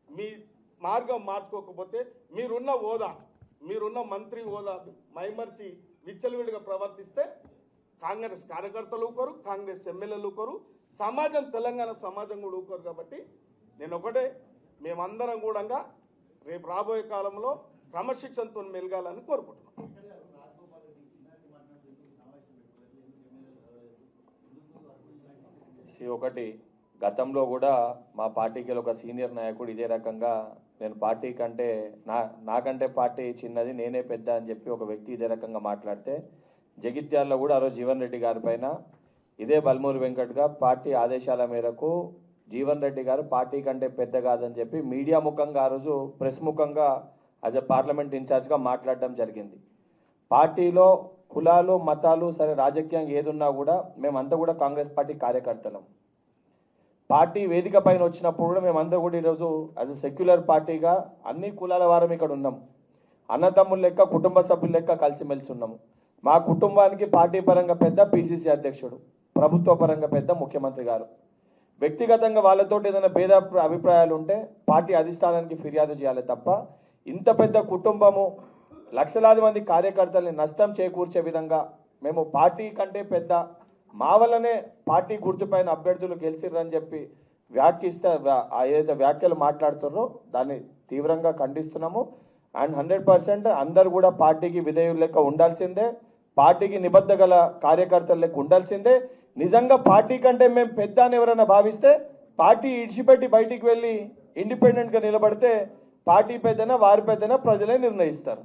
మీ మార్గం మార్చుకోకపోతే మీరున్న హోదా మీరున్న మంత్రి హోదా మైమర్చి విచ్చలవిడిగా ప్రవర్తిస్తే కాంగ్రెస్ కార్యకర్తలు ఊకోరు, కాంగ్రెస్ ఎమ్మెల్యేలు ఊకోరు, సమాజం తెలంగాణ సమాజం కూడా ఊకోరు. కాబట్టి నేను ఒకటే మేమందరం కూడా రేపు రాబోయే కాలంలో క్రమశిక్షణతో మెలగాలని కోరుకుంటున్నాం. ఒకటి గతంలో కూడా మా పార్టీకి ఒక సీనియర్ నాయకుడు ఇదే రకంగా నేను పార్టీ కంటే నాకంటే పార్టీ చిన్నది నేనే పెద్ద అని చెప్పి ఒక వ్యక్తి ఇదే రకంగా మాట్లాడితే జగిత్యాలలో కూడా ఆ రోజు జీవన్ రెడ్డి గారి పైన ఇదే బల్మూరు వెంకట్గా పార్టీ ఆదేశాల మేరకు జీవన్ రెడ్డి గారు పార్టీ కంటే పెద్ద కాదని చెప్పి మీడియా ముఖంగా ఆ రోజు ప్రెస్ ముఖంగా యాజ్ ఎ పార్లమెంట్ ఇన్ఛార్జ్గా మాట్లాడడం జరిగింది. పార్టీలో కులాలు మతాలు సరే రాజకీయంగా ఏదున్నా కూడా మేమంతా కూడా కాంగ్రెస్ పార్టీ కార్యకర్తలం. పార్టీ వేదిక పైన వచ్చినప్పుడు కూడా మేమందరూ కూడా ఈరోజు యాజ్ ఎ సెక్యులర్ పార్టీగా అన్ని కులాల వారం ఇక్కడ ఉన్నాం. అన్నదమ్ముల లెక్క, కుటుంబ సభ్యుల లెక్క కలిసిమెలిసి ఉన్నాము. మా కుటుంబానికి పార్టీ పరంగా పెద్ద పిసిసి అధ్యక్షుడు, ప్రభుత్వ పరంగా పెద్ద ముఖ్యమంత్రి గారు. వ్యక్తిగతంగా వాళ్ళతో ఏదైనా భేద అభిప్రాయాలు ఉంటే పార్టీ అధిష్టానానికి ఫిర్యాదు చేయాలి తప్ప ఇంత పెద్ద కుటుంబము, లక్షలాది మంది కార్యకర్తల్ని నష్టం చేకూర్చే విధంగా మేము పార్టీ కంటే పెద్ద మా వల్లనే పార్టీ గుర్తుపైన అభ్యర్థులు గెలిచిర్రని చెప్పి ఏదైతే వ్యాఖ్యలు మాట్లాడుతున్నారో దాన్ని తీవ్రంగా ఖండిస్తున్నాము. అండ్ 100% అందరూ కూడా పార్టీకి విధేయుల లెక్క ఉండాల్సిందే, పార్టీకి నిబద్ధ గల కార్యకర్తల లెక్క ఉండాల్సిందే. నిజంగా పార్టీ కంటే మేము పెద్ద అని ఎవరైనా భావిస్తే పార్టీ ఇడిచిపెట్టి బయటికి వెళ్ళి ఇండిపెండెంట్గా నిలబడితే పార్టీ పెద్దనా వారి పెద్దనా ప్రజలే నిర్ణయిస్తారు.